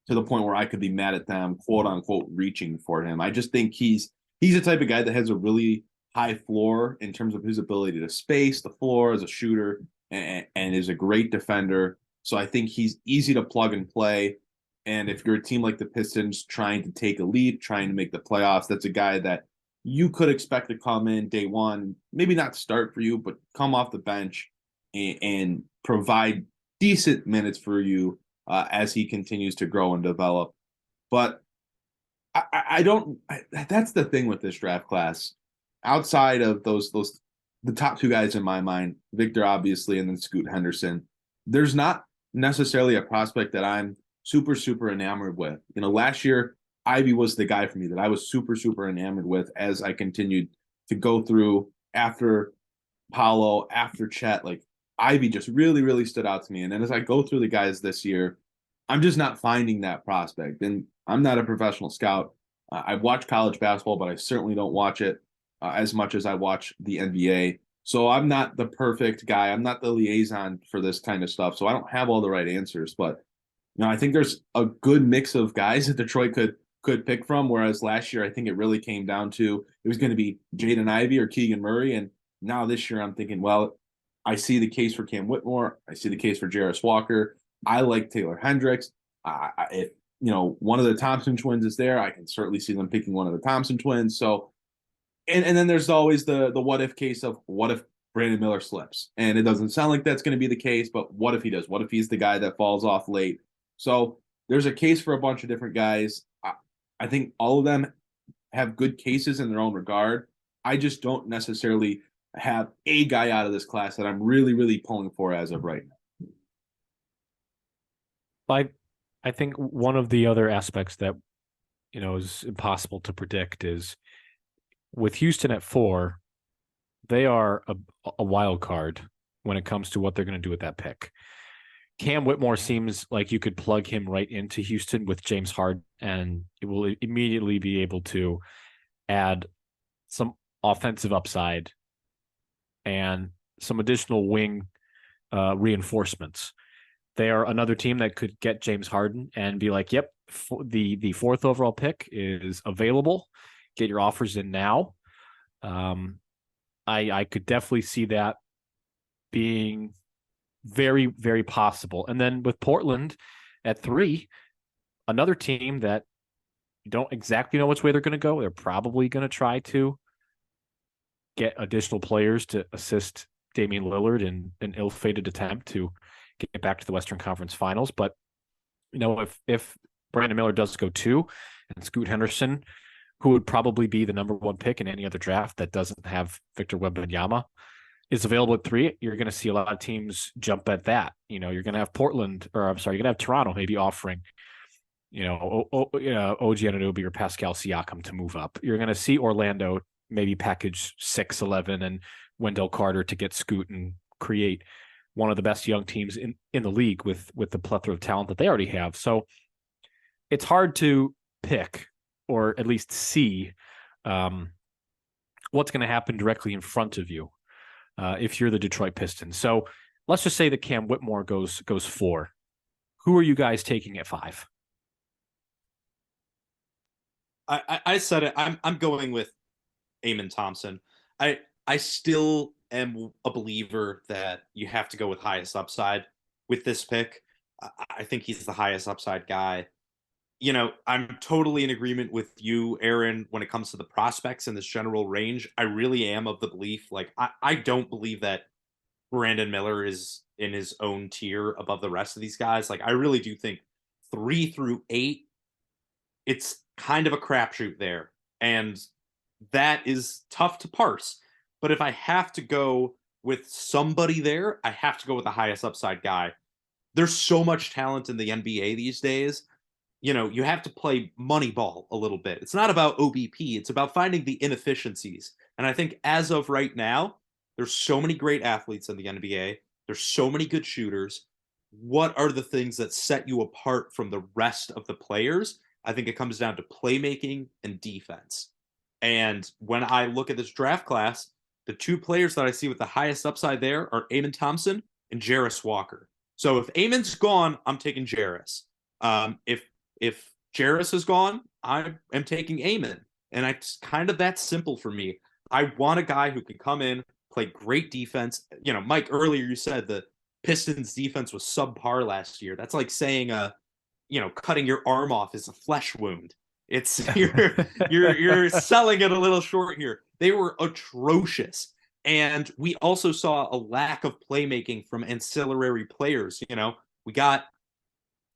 to the point where I could be mad at them, quote unquote, reaching for him. I just think he's the type of guy that has a really high floor in terms of his ability to space the floor as a shooter and is a great defender. So I think he's easy to plug and play. And if you're a team like the Pistons trying to take a leap, trying to make the playoffs, that's a guy that you could expect to come in day one, maybe not start for you, but come off the bench and provide decent minutes for you as he continues to grow and develop. But I don't. That's the thing with this draft class. Outside of those the top two guys in my mind, Victor obviously, and then Scoot Henderson. There's not necessarily a prospect that I'm super enamored with. You know, last year Ivy was the guy for me that I was super enamored with as I continued to go through after Paulo, after Chet. Like Ivy just really stood out to me. And then as I go through the guys this year, I'm just not finding that prospect. And I'm not a professional scout. I watch college basketball, but I certainly don't watch it as much as I watch the NBA. So I'm not the perfect guy. I'm not the liaison for this kind of stuff. So I don't have all the right answers. But you know, I think there's a good mix of guys that Detroit could pick from. Whereas last year, I think it really came down to it was going to be Jaden Ivey or Keegan Murray. And now this year, I'm thinking, well, I see the case for Cam Whitmore. I see the case for Jarris Walker. I like Taylor Hendricks. If you know one of the Thompson twins is there, I can certainly see them picking one of the Thompson twins. So, and then there's always the what if case of what if Brandon Miller slips, and it doesn't sound like that's going to be the case, but what if he does? What if he's the guy that falls off late? So there's a case for a bunch of different guys. I think all of them have good cases in their own regard. I just don't necessarily have a guy out of this class that I'm really pulling for as of right now. I think one of the other aspects that, you know, is impossible to predict is with Houston at 4, they are a wild card when it comes to what they're going to do with that pick. Cam Whitmore seems like you could plug him right into Houston with James Harden, and it will immediately be able to add some offensive upside and some additional wing reinforcements. They are another team that could get James Harden and be like, yep, the 4th overall pick is available. Get your offers in now. I could definitely see that being very possible. And then with Portland at 3, another team that you don't exactly know which way they're going to go. They're probably going to try to get additional players to assist Damian Lillard in an ill-fated attempt to get back to the Western Conference Finals. But, you know, if Brandon Miller does go 2 and Scoot Henderson, who would probably be the number 1 pick in any other draft that doesn't have Victor Wembanyama, is available at 3, you're going to see a lot of teams jump at that. You know, you're going to have you're going to have Toronto maybe offering, you know, OG Anunoby or Pascal Siakam to move up. You're going to see Orlando maybe package 6'11" and Wendell Carter to get Scoot and create one of the best young teams in the league with the plethora of talent that they already have. So it's hard to pick or at least see what's going to happen directly in front of you if you're the Detroit Pistons. So let's just say that Cam Whitmore goes 4. Who are you guys taking at 5? I said it. I'm going with Amen Thompson. I still am a believer that you have to go with highest upside with this pick. I think he's the highest upside guy. You know, I'm totally in agreement with you, Aaron, when it comes to the prospects in this general range. I really am of the belief, like, I don't believe that Brandon Miller is in his own tier above the rest of these guys. Like, I really do think 3 through 8, it's kind of a crapshoot there. And that is tough to parse. But if I have to go with somebody there, I have to go with the highest upside guy. There's so much talent in the NBA these days. You know, you have to play money ball a little bit. It's not about OBP. It's about finding the inefficiencies. And I think as of right now, there's so many great athletes in the NBA. There's so many good shooters. What are the things that set you apart from the rest of the players? I think it comes down to playmaking and defense. And when I look at this draft class, the 2 players that I see with the highest upside there are Amen Thompson and Jarris Walker. So if Amen's gone, I'm taking Jarris. If Jarris is gone, I am taking Amen. And it's kind of that simple for me. I want a guy who can come in, play great defense. You know, Mike, earlier you said the Pistons defense was subpar last year. That's like saying, cutting your arm off is a flesh wound. It's you're selling it a little short here. They were atrocious. And we also saw a lack of playmaking from ancillary players. You know, we got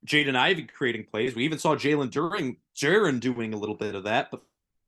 Jaden Ivey creating plays. We even saw Jaren doing a little bit of that. But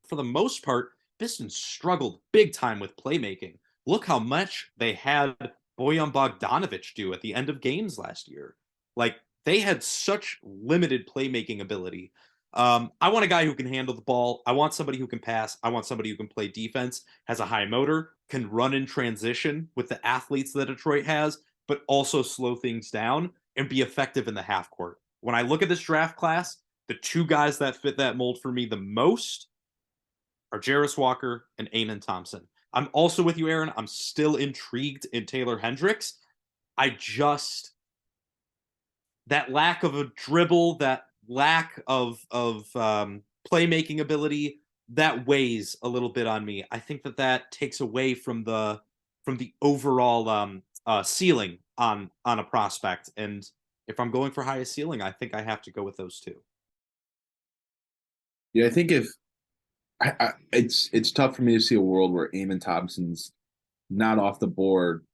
for the most part, Pistons struggled big time with playmaking. Look how much they had Bojan Bogdanovic do at the end of games last year. Like, they had such limited playmaking ability. I want a guy who can handle the ball. I want somebody who can pass. I want somebody who can play defense, has a high motor, can run in transition with the athletes that Detroit has, but also slow things down and be effective in the half court. When I look at this draft class, the two guys that fit that mold for me the most are Jarris Walker and Amen Thompson. I'm also with you, Aaron. I'm still intrigued in Taylor Hendricks. That lack of a dribble, that lack of playmaking ability, that weighs a little bit on me. I think that takes away from the overall ceiling on a prospect. And if I'm going for highest ceiling, I think I have to go with those two. Yeah, I think it's tough for me to see a world where Amen Thompson's not off the board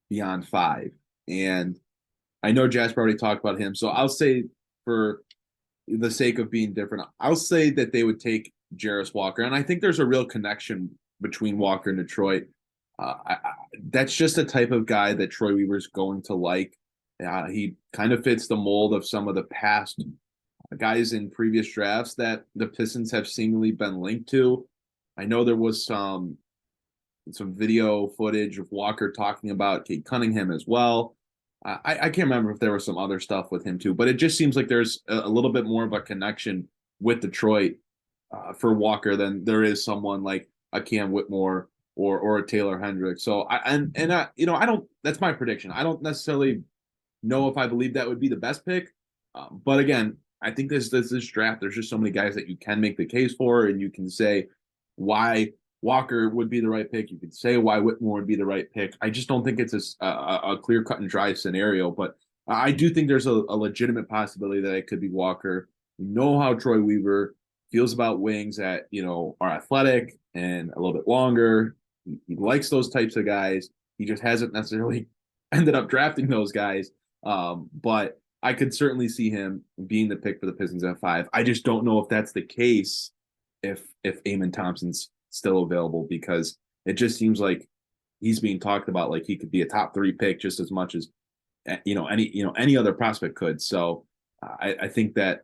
beyond 5. And I know Jasper already talked about him, so I'll say, for the sake of being different, I'll say that they would take Jarris Walker. And I think there's a real connection between Walker and Detroit. That's just a type of guy that Troy Weaver's going to like. He kind of fits the mold of some of the past guys in previous drafts that the Pistons have seemingly been linked to. I know there was some video footage of Walker talking about Cade Cunningham as well. I can't remember if there was some other stuff with him too, but it just seems like there's a little bit more of a connection with Detroit for Walker than there is someone like a Cam Whitmore or a Taylor Hendricks. So I don't. That's my prediction. I don't necessarily know if I believe that would be the best pick, but again, I think this draft, there's just so many guys that you can make the case for, and you can say why Walker would be the right pick. You could say why Whitmore would be the right pick. I just don't think it's a clear cut and dry scenario, but I do think there's a legitimate possibility that it could be Walker. You know how Troy Weaver feels about wings that, are athletic and a little bit longer. He likes those types of guys. He just hasn't necessarily ended up drafting those guys. But I could certainly see him being the pick for the Pistons at 5. I just don't know if that's the case if Amen Thompson's still available, because it just seems like he's being talked about like he could be a top 3 pick just as much as any other prospect could. So I think that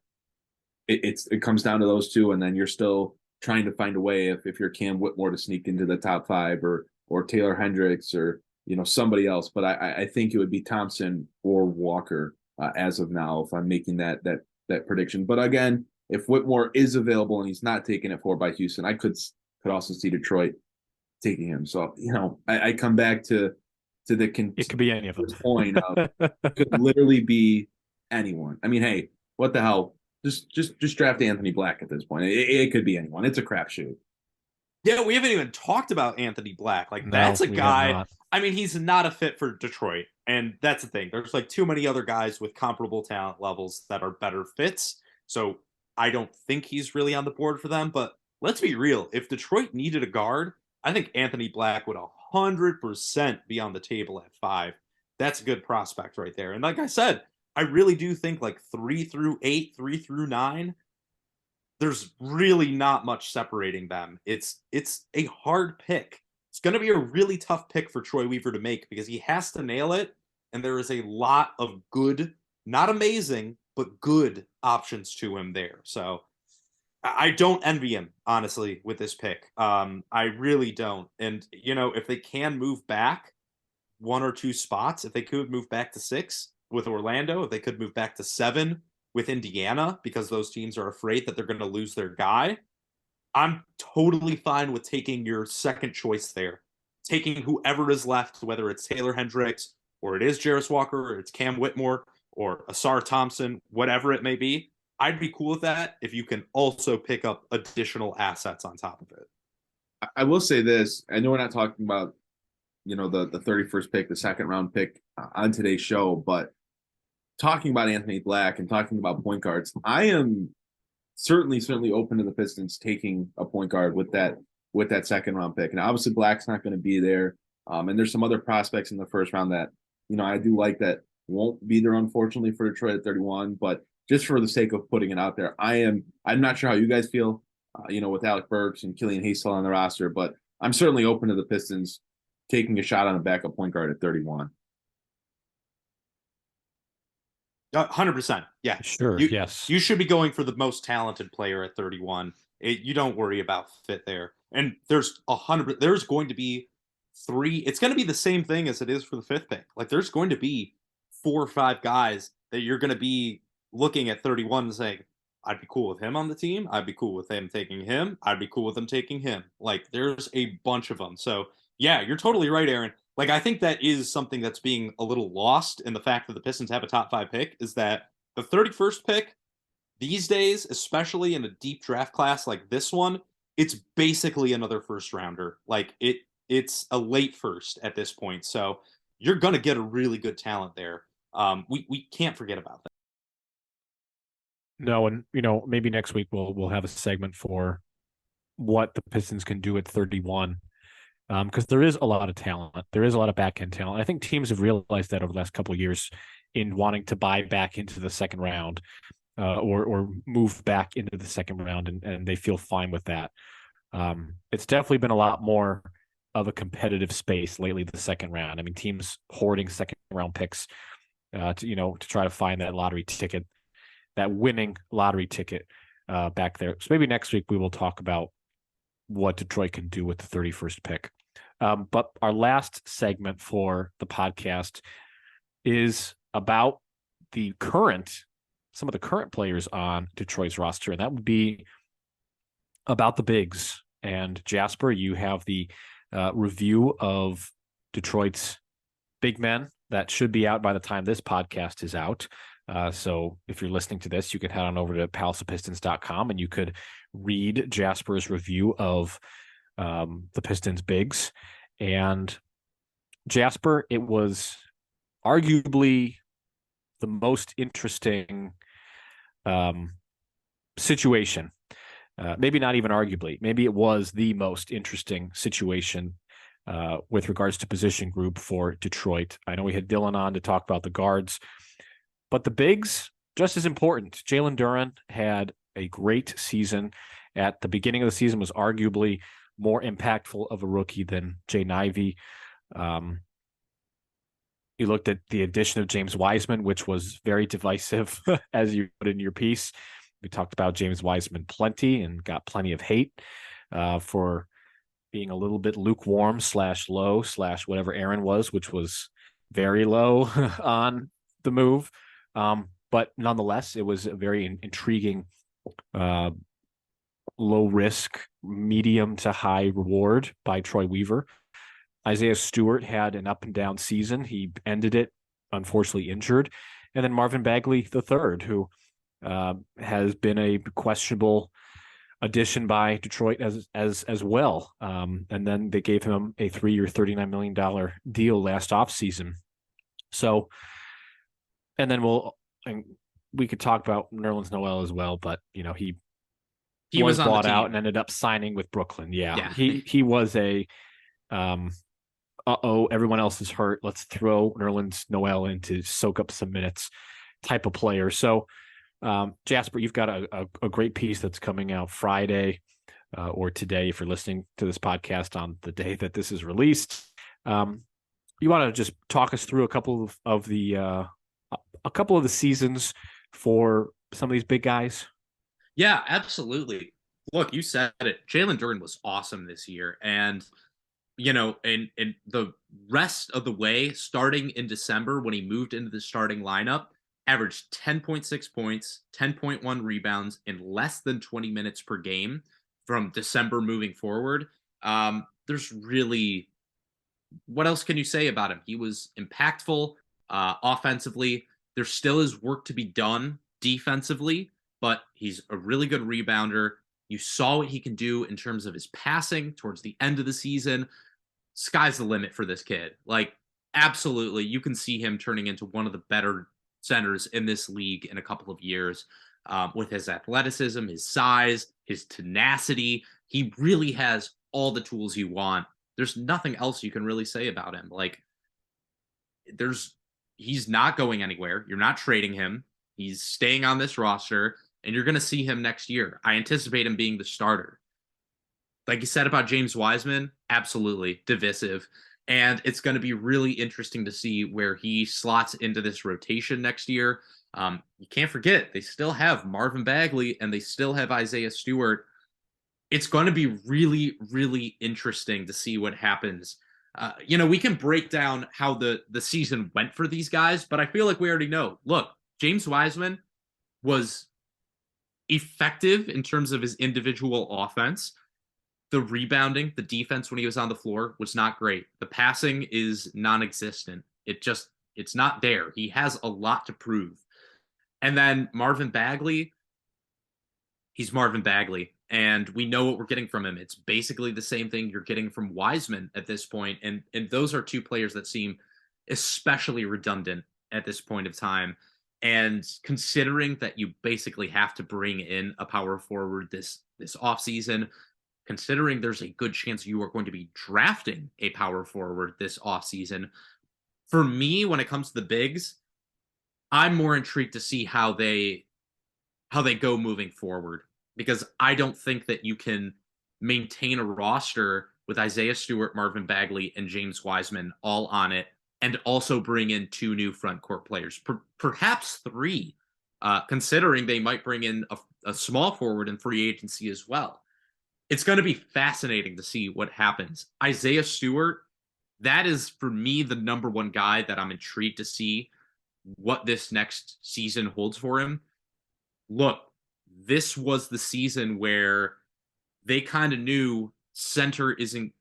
it comes down to those two, and then you're still trying to find a way if you're Cam Whitmore to sneak into the top 5 or Taylor Hendricks or somebody else. But I think it would be Thompson or Walker as of now if I'm making that prediction. But again, if Whitmore is available and he's not taken at 4 by Houston, I could also see Detroit taking him. So I come back to the it could be any of them. Point of it could literally be anyone. I mean, hey, what the hell? Just draft Anthony Black at this point. It could be anyone. It's a crapshoot. Yeah, we haven't even talked about Anthony Black. That's a guy. I mean, he's not a fit for Detroit, and that's the thing. There's too many other guys with comparable talent levels that are better fits. So I don't think he's really on the board for them. But let's be real. If Detroit needed a guard, I think Anthony Black would 100% be on the table at 5. That's a good prospect right there. And like I said, I really do think 3 through 8, 3 through 9, there's really not much separating them. It's a hard pick. It's going to be a really tough pick for Troy Weaver to make because he has to nail it. And there is a lot of good, not amazing, but good options to him there. So I don't envy him, honestly, with this pick. I really don't. And, if they can move back 1 or 2 spots, if they could move back to 6 with Orlando, if they could move back to 7 with Indiana, because those teams are afraid that they're going to lose their guy, I'm totally fine with taking your second choice there. Taking whoever is left, whether it's Taylor Hendricks, or it is Jarris Walker, or it's Cam Whitmore, or Asar Thompson, whatever it may be. I'd be cool with that if you can also pick up additional assets on top of it. I will say this. I know we're not talking about, the 31st pick, the second round pick on today's show, but talking about Anthony Black and talking about point guards, I am certainly open to the Pistons taking a point guard with that second round pick. And obviously Black's not going to be there. And there's some other prospects in the first round that, I do like that won't be there, unfortunately, for Detroit at 31. But just for the sake of putting it out there, I'm not sure how you guys feel, with Alec Burks and Killian Hastel on the roster, but I'm certainly open to the Pistons taking a shot on a backup point guard at 31. 100%. Yeah. Sure. Yes. You should be going for the most talented player at 31. You don't worry about fit there. And there's going to be three. It's going to be the same thing as it is for the 5th pick. Like, there's going to be 4 or 5 guys that you're going to be looking at 31 and saying, I'd be cool with him on the team. I'd be cool with them taking him. I'd be cool with them taking him. Like, there's a bunch of them. So yeah, you're totally right, Aaron. Like, I think that is something that's being a little lost in the fact that the Pistons have a top 5 pick, is that the 31st pick these days, especially in a deep draft class like this one, it's basically another first rounder. Like, it's a late first at this point. So you're going to get a really good talent there. We can't forget about that. No, and maybe next week we'll have a segment for what the Pistons can do at 31. Because there is a lot of talent. There is a lot of back-end talent. I think teams have realized that over the last couple of years in wanting to buy back into the second round or move back into the second round, and they feel fine with that. It's definitely been a lot more of a competitive space lately, the second round. I mean, teams hoarding second-round picks to try to find that lottery ticket, that winning lottery ticket back there. So maybe next week we will talk about what Detroit can do with the 31st pick. But our last segment for the podcast is about some of the current players on Detroit's roster, and that would be about the bigs. And Jasper, you have the review of Detroit's big men that should be out by the time this podcast is out. So if you're listening to this, you can head on over to palaceofpistons.com and you could read Jasper's review of the Pistons bigs. And Jasper, it was arguably the most interesting situation. Maybe not even arguably. Maybe it was the most interesting situation with regards to position group for Detroit. I know we had Dylan on to talk about the guards, but the bigs, just as important. Jalen Duren had a great season. At the beginning of the season, was arguably more impactful of a rookie than Jay Ivey. You looked at the addition of James Wiseman, which was very divisive, as you put in your piece. We talked about James Wiseman plenty and got plenty of hate for being a little bit lukewarm / low / whatever Aaron was, which was very low on the move. But nonetheless, it was a very intriguing, low risk, medium to high reward by Troy Weaver. Isaiah Stewart had an up and down season. He ended it, unfortunately, injured. And then Marvin Bagley III, who has been a questionable addition by Detroit as well. And then they gave him a 3-year, $39 million deal last offseason. So, and then we could talk about Nerlens Noel as well, but he was bought out and ended up signing with Brooklyn. Yeah. He was a everyone else is hurt, let's throw Nerlens Noel in to soak up some minutes type of player. So Jasper, you've got a great piece that's coming out Friday or today if you're listening to this podcast on the day that this is released. You want to just talk us through a couple of the seasons for some of these big guys? Yeah, absolutely. Look, you said it. Jalen Duren was awesome this year. And, in the rest of the way, starting in December when he moved into the starting lineup, averaged 10.6 points, 10.1 rebounds in less than 20 minutes per game from December moving forward. There's really, what else can you say about him? He was impactful offensively. There still is work to be done defensively, but he's a really good rebounder. You saw what he can do in terms of his passing towards the end of the season. Sky's the limit for this kid. Like, absolutely, you can see him turning into one of the better centers in this league in a couple of years with his athleticism, his size, his tenacity. He really has all the tools you want. There's nothing else you can really say about him. Like, there's he's not going anywhere. You're not trading him. He's staying on this roster, and you're going to see him next year. I anticipate him being the starter. Like you said about James Wiseman, absolutely divisive. And it's going to be really interesting to see where he slots into this rotation next year. You can't forget, they still have Marvin Bagley and they still have Isaiah Stewart. It's going to be really, really interesting to see what happens. We can break down how the season went for these guys, but I feel like we already know. Look, James Wiseman was effective in terms of his individual offense. The rebounding, the defense when he was on the floor was not great. The passing is non-existent. It's not there. He has a lot to prove. And then Marvin Bagley, he's Marvin Bagley, and we know what we're getting from him. It's basically the same thing you're getting from Wiseman at this point, and those are two players that seem especially redundant at this point of time. And considering that you basically have to bring in a power forward this offseason, considering there's a good chance you are going to be drafting a power forward this offseason, for me, when it comes to the bigs, I'm more intrigued to see how they go moving forward, because I don't think that you can maintain a roster with Isaiah Stewart, Marvin Bagley, and James Wiseman all on it, and also bring in two new front court players, perhaps three, considering they might bring in a small forward in free agency as well. It's going to be fascinating to see what happens. Isaiah Stewart, that is, for me, the number one guy that I'm intrigued to see what this next season holds for him. Look, this was the season where they kind of knew center isn't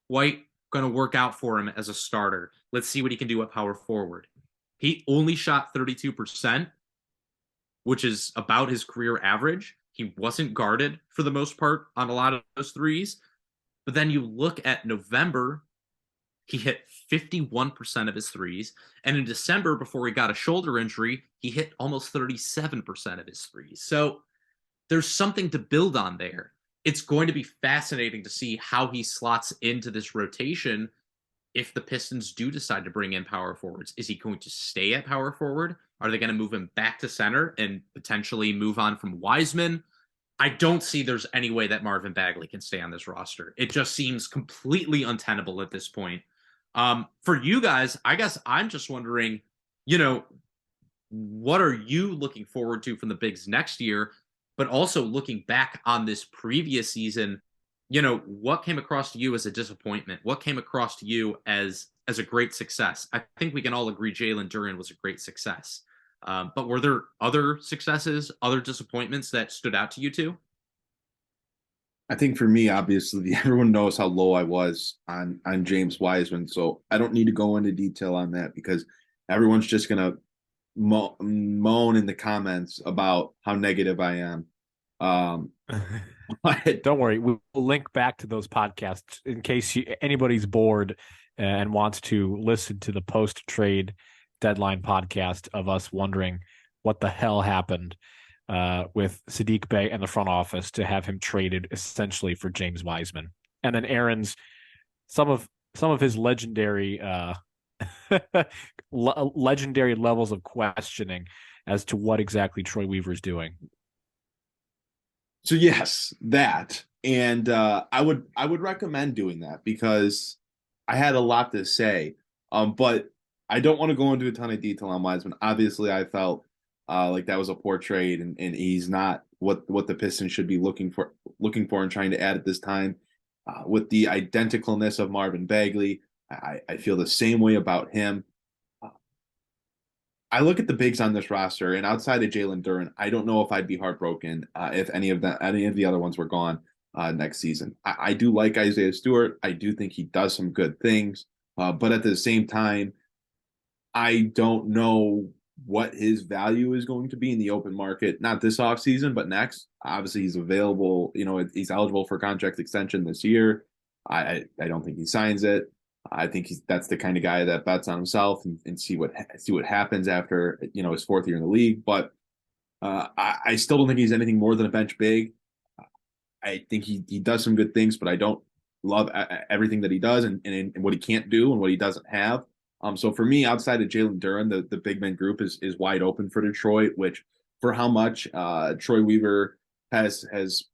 quite going to work out for him as a starter. Let's see what he can do at power forward. He only shot 32%, which is about his career average. He wasn't guarded for the most part on a lot of those threes. But then you look at November, he hit 51% of his threes. And in December, before he got a shoulder injury, he hit almost 37% of his threes. So there's something to build on there. It's going to be fascinating to see how he slots into this rotation if the Pistons do decide to bring in power forwards. Is he going to stay at power forward? Are they going to move him back to center and potentially move on from Wiseman? I don't see there's any way that Marvin Bagley can stay on this roster. It just seems completely untenable at this point. For you guys, I guess I'm just wondering, what are you looking forward to from the bigs next year? But also looking back on this previous season, what came across to you as a disappointment? What came across to you as a great success? I think we can all agree Jalen Duren was a great success. But were there other successes, other disappointments that stood out to you too? I think for me, obviously, everyone knows how low I was on James Wiseman, so I don't need to go into detail on that because everyone's just going to moan in the comments about how negative I am. Don't worry, we'll link back to those podcasts in case anybody's bored and wants to listen to the post-trade deadline podcast of us wondering what the hell happened with Sadiq Bey and the front office to have him traded essentially for James Wiseman. And then Aaron's some of his legendary legendary levels of questioning as to what exactly Troy Weaver's doing. So yes, that. And I would recommend doing that because I had a lot to say. But I don't want to go into a ton of detail on Wiseman. Obviously, I felt like that was a poor trade, and he's not what the Pistons should be looking for and trying to add at this time. With the identicalness of Marvin Bagley, I feel the same way about him. I look at the bigs on this roster, and outside of Jalen Duren, I don't know if I'd be heartbroken if any of the other ones were gone next season. I do like Isaiah Stewart. I do think he does some good things, but at the same time, I don't know what his value is going to be in the open market, not this offseason, but next. Obviously, he's available. He's eligible for contract extension this year. I don't think he signs it. I think that's the kind of guy that bets on himself and see what happens after his fourth year in the league. But I still don't think he's anything more than a bench big. I think he does some good things, but I don't love everything that he does and what he can't do and what he doesn't have. So for me, outside of Jalen Duren, the big man group is wide open for Detroit, which for how much Troy Weaver has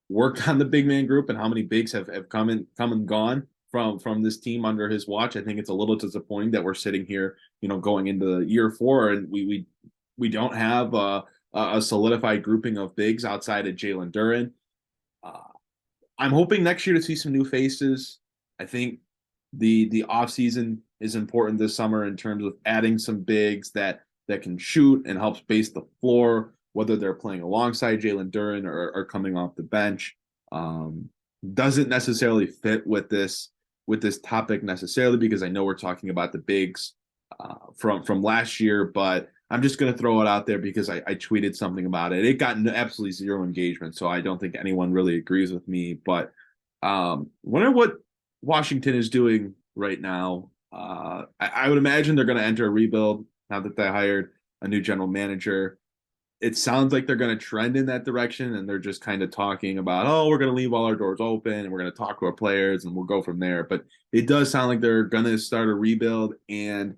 worked on the big man group and how many bigs have come and gone from this team under his watch, I think it's a little disappointing that we're sitting here, going into year 4 and we don't have a solidified grouping of bigs outside of Jalen Duren. I'm hoping next year to see some new faces. I think the offseason is important this summer in terms of adding some bigs that can shoot and help space the floor, whether they're playing alongside Jalen Duren or coming off the bench. Doesn't necessarily fit with this topic necessarily, because I know we're talking about the bigs from last year, but I'm just going to throw it out there because I tweeted something about it. It got absolutely 0 engagement, so I don't think anyone really agrees with me. But wonder what Washington is doing right now. I would imagine they're going to enter a rebuild now that they hired a new general manager. It sounds like they're going to trend in that direction, and they're just kind of talking about, oh, we're going to leave all our doors open and we're going to talk to our players and we'll go from there. But it does sound like they're going to start a rebuild. And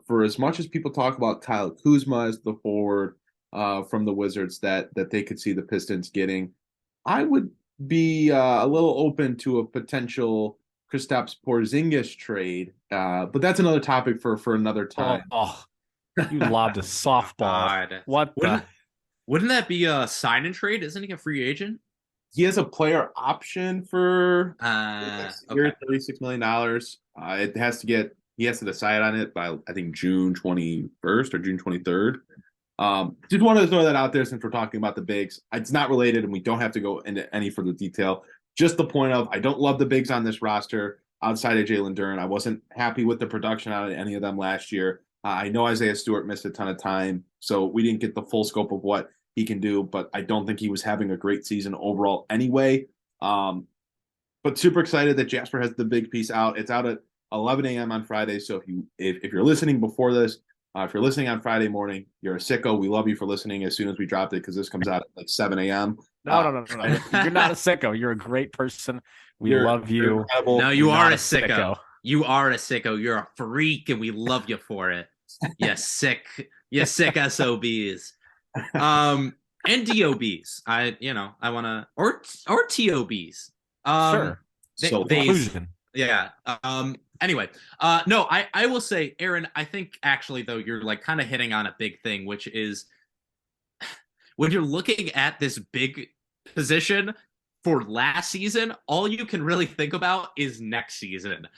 for as much as people talk about Kyle Kuzma as the forward from the Wizards that they could see the Pistons getting, I would be a little open to a potential Kristaps Porzingis trade. But that's another topic for another time. Oh. You lobbed a softball. God. What? Wouldn't that be a sign and trade? Isn't he a free agent? He has a player option for okay. $36 million. He has to decide on it by, I think, June 21st or June 23rd. Just wanted to throw that out there since we're talking about the bigs. It's not related, and we don't have to go into any further detail. Just the point of, I don't love the bigs on this roster outside of Jalen Duren. I wasn't happy with the production out of any of them last year. I know Isaiah Stewart missed a ton of time, so we didn't get the full scope of what he can do, but I don't think he was having a great season overall anyway. But super excited that Jasper has the big piece out. It's out at 11 a.m. on Friday, so if you're listening before this, if you're listening on Friday morning, you're a sicko. We love you for listening as soon as we dropped it, because this comes out at like 7 a.m. No. You're not a sicko. You're a great person. We love you. No, you are a sicko. You are a sicko. You're a freak, and we love you for it. You sick SOBs. And DOBs. I want to, or TOBs. Sure. Conclusion. Yeah. Anyway, no, I will say, Aaron, I think actually though you're like kind of hitting on a big thing, which is when you're looking at this big position for last season, all you can really think about is next season.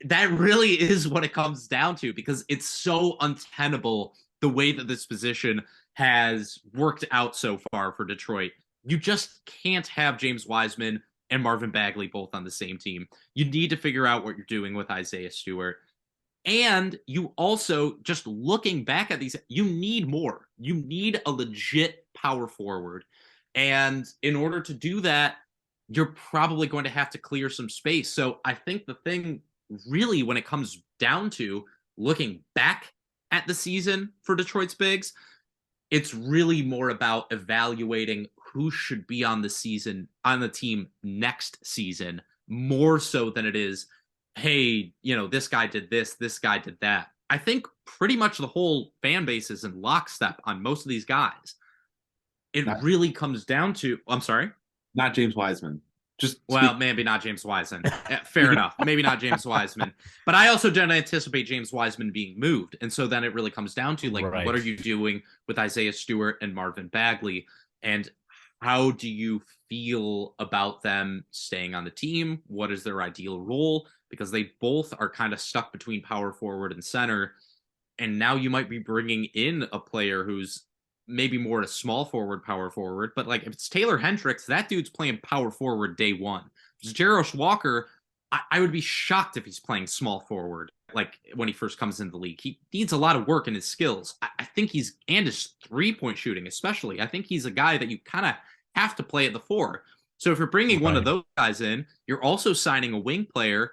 That really is what it comes down to, because it's so untenable the way that this position has worked out so far for Detroit. You just can't have James Wiseman and Marvin Bagley both on the same team. You need to figure out what you're doing with Isaiah Stewart. And you also, just looking back at these, you need more. You need a legit power forward. And in order to do that, you're probably going to have to clear some space. So I think the thing really, when it comes down to looking back at the season for Detroit's bigs, it's really more about evaluating who should be on the team next season, more so than it is, hey, this guy did this guy did that. I think pretty much the whole fan base is in lockstep on most of these guys. It really comes down to, I'm sorry? Not James Wiseman. Maybe not James Wiseman. Fair enough. Maybe not James Wiseman. But I also don't anticipate James Wiseman being moved. And so then it really comes down to, like, What are you doing with Isaiah Stewart and Marvin Bagley? And how do you feel about them staying on the team? What is their ideal role? Because they both are kind of stuck between power forward and center. And now you might be bringing in a player who's maybe more a small forward, power forward, but like if it's Taylor Hendricks, that dude's playing power forward day one. Jarosh Walker, I would be shocked if he's playing small forward, like when he first comes into the league. He needs a lot of work in his skills. I think and his 3-point shooting, especially. I think he's a guy that you kind of have to play at the 4. So if you're bringing one of those guys in, you're also signing a wing player.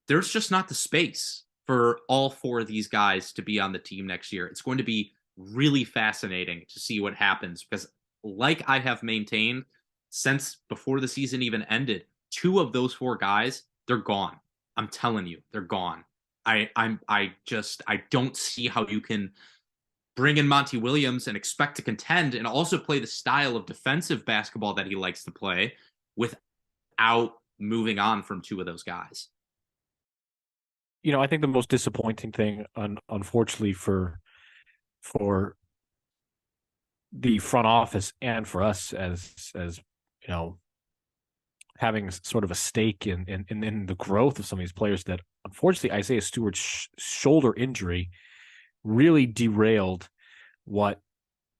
There's just not the space for all 4 of these guys to be on the team next year. It's going to be really fascinating to see what happens, because like I have maintained since before the season even ended, 2 of those 4 guys, they're gone. I'm telling you, they're gone. I don't see how you can bring in Monty Williams and expect to contend and also play the style of defensive basketball that he likes to play without moving on from two of those guys. I think the most disappointing thing, unfortunately for the front office and for us as having sort of a stake in the growth of some of these players, that unfortunately Isaiah Stewart's shoulder injury really derailed what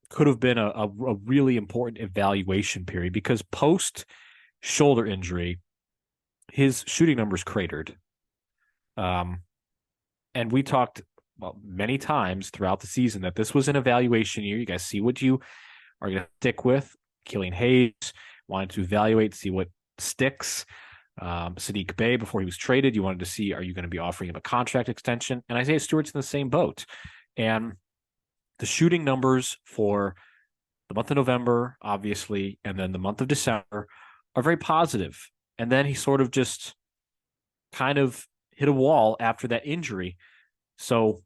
could have been a really important evaluation period, because post shoulder injury, his shooting numbers cratered. And we talked many times throughout the season that this was an evaluation year. You guys see what you are going to stick with. Killian Hayes wanted to evaluate, see what sticks. Saddiq Bey, before he was traded, you wanted to see, are you going to be offering him a contract extension? And Isaiah Stewart's in the same boat. And the shooting numbers for the month of November, obviously, and then the month of December are very positive. And then he sort of just kind of hit a wall after that injury. So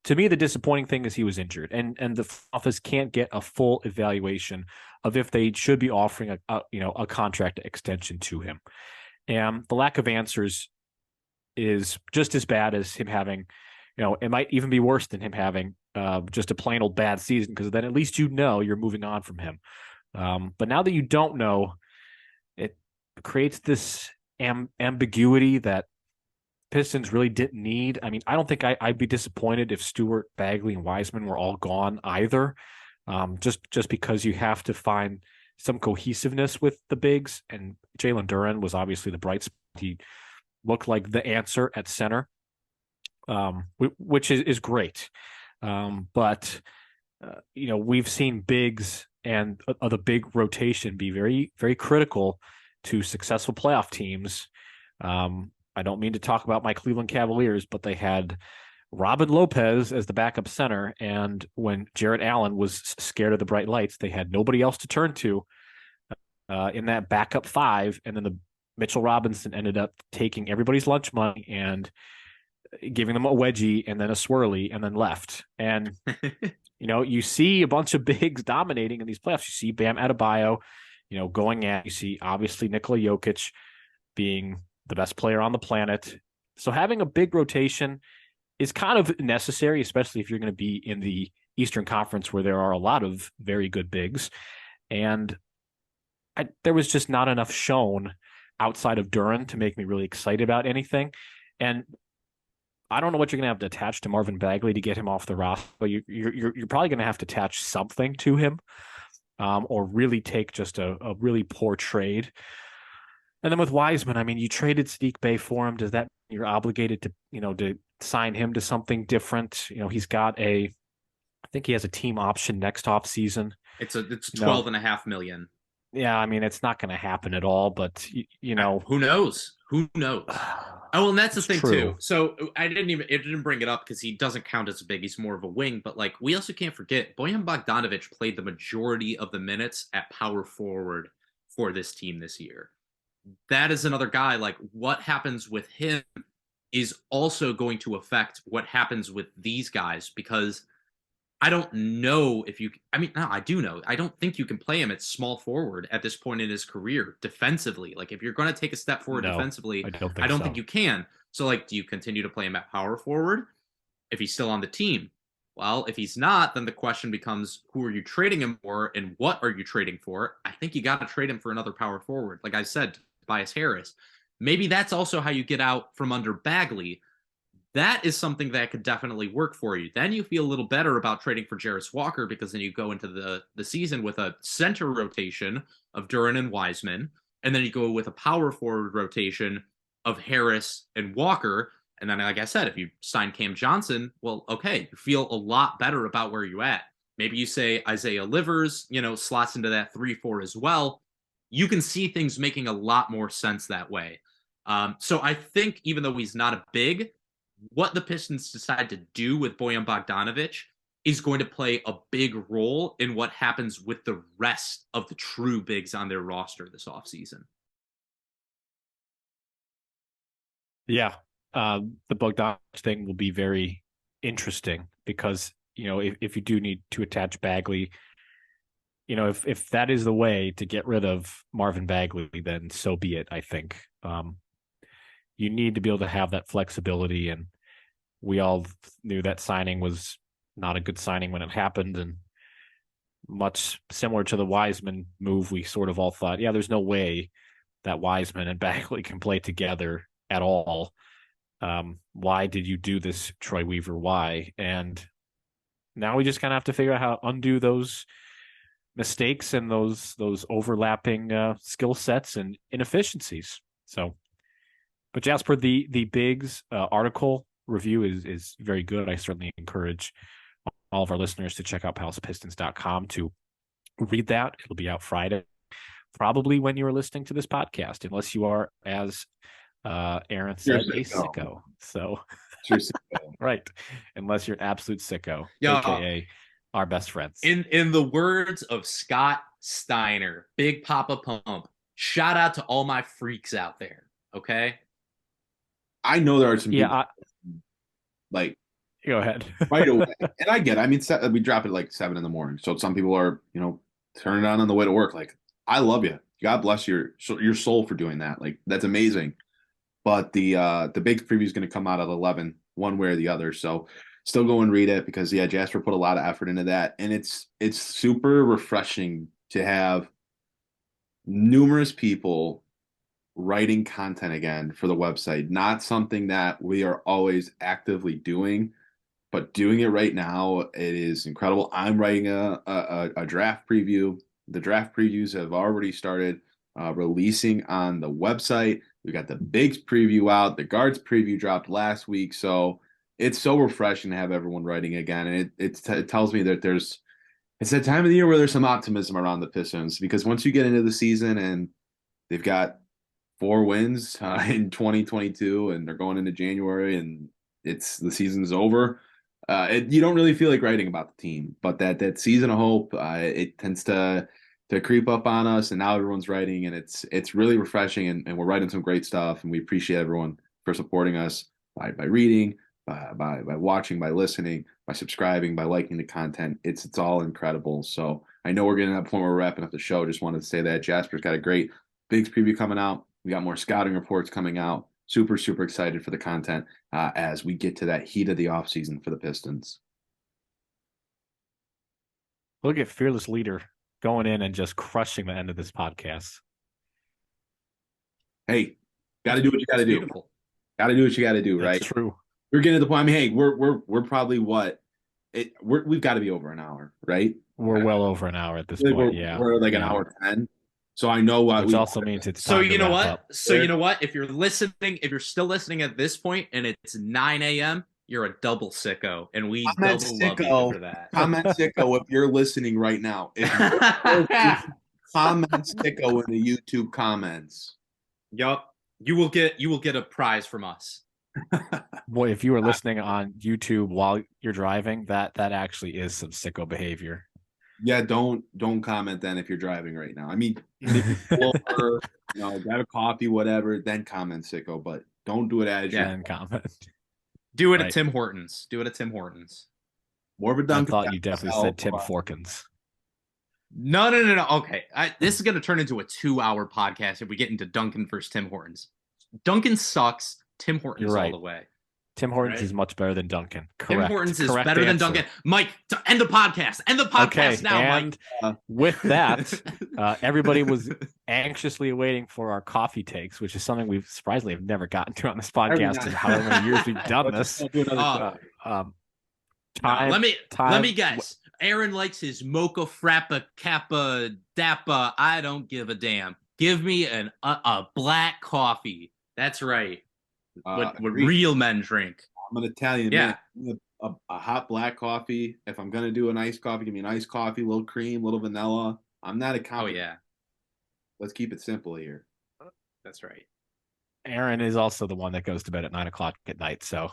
to me, the disappointing thing is he was injured, and the office can't get a full evaluation of if they should be offering a contract extension to him. And the lack of answers is just as bad as him having, it might even be worse than him having just a plain old bad season, because then at least you're moving on from him. But now that you don't know, it creates this ambiguity that Pistons really didn't need. I mean, I don't think I'd be disappointed if Stewart, Bagley, and Wiseman were all gone either. Just because you have to find some cohesiveness with the bigs, and Jalen Duren was obviously the bright spot. He looked like the answer at center, which is great. But we've seen bigs and the big rotation be very, very critical to successful playoff teams. I don't mean to talk about my Cleveland Cavaliers, but they had Robin Lopez as the backup center, and when Jarrett Allen was scared of the bright lights, they had nobody else to turn to in that backup five, and then the Mitchell Robinson ended up taking everybody's lunch money and giving them a wedgie and then a swirly and then left. And you see a bunch of bigs dominating in these playoffs. You see Bam Adebayo, going at. You see obviously Nikola Jokic being the best player on the planet. So having a big rotation is kind of necessary, especially if you're going to be in the Eastern Conference where there are a lot of very good bigs. And there was just not enough shown outside of Duren to make me really excited about anything. And I don't know what you're going to have to attach to Marvin Bagley to get him off the roster, but you're probably going to have to attach something to him, or really take just a really poor trade. And then with Wiseman, I mean, you traded Saddiq Bey for him. Does that mean you're obligated to sign him to something different? He's got I think he has a team option next offseason. It's $12.5 million. Yeah, I mean, it's not going to happen at all, but who knows? Who knows? Oh, and that's the thing true. Too. So it didn't bring it up because he doesn't count as a big. He's more of a wing, but we also can't forget Bojan Bogdanovic played the majority of the minutes at power forward for this team this year. That is another guy. What happens with him is also going to affect what happens with these guys, because I don't know if I do know. I don't think you can play him at small forward at this point in his career defensively. If you're going to take a step forward defensively, I don't think you can. So do you continue to play him at power forward if he's still on the team? Well, if he's not, then the question becomes, who are you trading him for and what are you trading for? I think you got to trade him for another power forward. Like I said, Tobias Harris. Maybe that's also how you get out from under Bagley. That is something that could definitely work for you. Then you feel a little better about trading for Jarris Walker, because then you go into the season with a center rotation of Duren and Wiseman, and then you go with a power forward rotation of Harris and Walker. And then, like I said, if you sign Cam Johnson, well, okay, you feel a lot better about where you're at. Maybe you say Isaiah Livers, slots into that 3-4 as well. You can see things making a lot more sense that way. So I think even though he's not a big, what the Pistons decide to do with Bojan Bogdanovic is going to play a big role in what happens with the rest of the true bigs on their roster this offseason. Yeah, the Bogdanovich thing will be very interesting because, if you do need to attach Bagley, if that is the way to get rid of Marvin Bagley, then so be it, I think. You need to be able to have that flexibility, and we all knew that signing was not a good signing when it happened, and much similar to the Wiseman move, we sort of all thought, yeah, there's no way that Wiseman and Bagley can play together at all. Why did you do this, Troy Weaver? Why? And now we just kind of have to figure out how to undo those mistakes and those overlapping skill sets and inefficiencies. So, but Jasper, the Biggs article review is very good. I certainly encourage all of our listeners to check out palacepistons.com to read that. It'll be out Friday, probably when you are listening to this podcast, unless you are, as Aaron said, a sicko. So, right, unless you're an absolute sicko, aka our best friends. In the words of Scott Steiner, Big Papa Pump, shout out to all my freaks out there. Okay, I know there are some people, go ahead. Right away. And I get it. I mean, we drop it like 7 a.m. So some people are, turning it on the way to work. Like, I love you. God bless your soul for doing that. Like, that's amazing. But the big preview is going to come out at 11, one way or the other. So still go and read it because, Jasper put a lot of effort into that. And it's super refreshing to have numerous people writing content again for the website. Not something that we are always actively doing, but doing it right now, it is incredible. I'm writing a draft preview. The draft previews have already started releasing on the website. We got the Bigs preview out. The Guards preview dropped last week. So it's so refreshing to have everyone writing again. And it tells me that it's that time of the year where there's some optimism around the Pistons, because once you get into the season and they've got 4 wins in 2022 and they're going into January and the season's over, you don't really feel like writing about the team. But that season of hope, it tends to creep up on us, and now everyone's writing, and it's really refreshing, and we're writing some great stuff, and we appreciate everyone for supporting us by reading, by watching, by listening, by subscribing, by liking the content. It's all incredible. So I know we're getting to that point where we're wrapping up the show. Just wanted to say that Jasper's got a great Bigs preview coming out. We got more scouting reports coming out. Super, super excited for the content as we get to that heat of the offseason for the Pistons. Look at Fearless Leader going in and just crushing the end of this podcast. Hey, got to do what you got to do. Got to do what you got to do, right? That's true. We're getting to the point. I mean, hey, we're probably we've got to be over an hour, right? We're well over an hour at this point. We're like an hour 10. So I know what. Which also means it's so time you to know wrap what? up. So you know what? If you're still listening at this point and it's 9 a.m., you're a double sicko, and we comment double sicko, love you for that. Comment sicko if you're listening right now. Comment sicko in the YouTube comments. Yup. You will get a prize from us. Boy, if you were listening on YouTube while you're driving, that actually is some sicko behavior. Yeah, don't comment then if you're driving right now. I mean, over, grab a coffee, whatever, then comment sicko, but don't do it as you comment. Do it at Tim Hortons. More of a dunk. I thought you definitely said Tim Forkins. No. Okay, this is going to turn into a 2-hour podcast if we get into Duncan versus Tim Hortons. Duncan sucks. Tim Hortons all the way. Tim Hortons is much better than Duncan. Correct. Tim Hortons is better than Duncan. Mike, end the podcast. End the podcast now, and Mike. With that, everybody was anxiously awaiting for our coffee takes, which is something we've surprisingly have never gotten to on this podcast in however many years we've done this. Let me guess. Aaron likes his mocha frappa kappa dappa. I don't give a damn. Give me a black coffee. That's right. What real men drink. I'm an Italian man. A hot black coffee. If I'm gonna do an iced coffee, give me an iced coffee, a little cream, a little vanilla. I'm not a coffee. Oh yeah. Let's keep it simple here. That's right. Aaron is also the one that goes to bed at 9:00 at night. So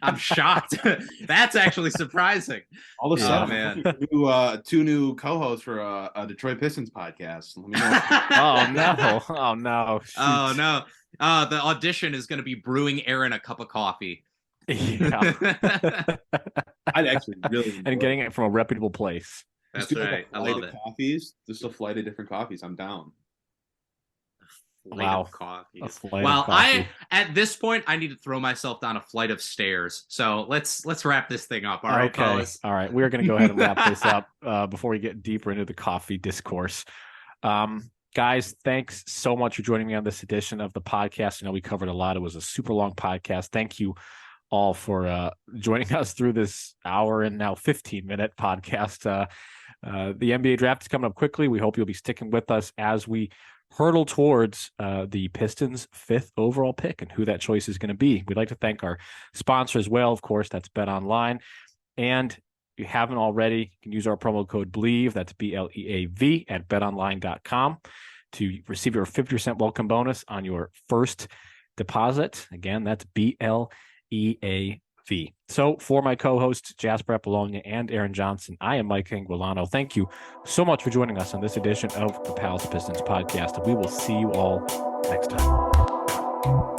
I'm shocked. That's actually surprising. All of a sudden, man. Two new co-hosts for a Detroit Pistons podcast. Let me know. Oh no! Shoot. Oh no! The audition is going to be brewing Aaron a cup of coffee. Yeah. I'd actually really and getting it from a reputable place. That's right. I love it. Coffees, just a flight of different coffees. I'm down. Wow. Coffee. A flight Well, of coffee. at this point I need to throw myself down a flight of stairs. So let's wrap this thing up. All right, fellas. All right. We're going to go ahead and wrap this up before we get deeper into the coffee discourse. Guys, thanks so much for joining me on this edition of the podcast. We covered a lot. It was a super long podcast. Thank you all for joining us through this hour and now 15-minute podcast. The NBA draft is coming up quickly. We hope you'll be sticking with us as we hurdle towards the Pistons' 5th overall pick and who that choice is going to be. We'd like to thank our sponsor as well. Of course, that's Bet Online. And if you haven't already, you can use our promo code BLEAV, that's BLEAV, at betonline.com to receive your 50% welcome bonus on your first deposit. Again, that's BLEAV. So for my co-hosts, Jasper Apollonia and Aaron Johnson, I am Mike Anguilano. Thank you so much for joining us on this edition of the Palace of Pistons podcast. And we will see you all next time.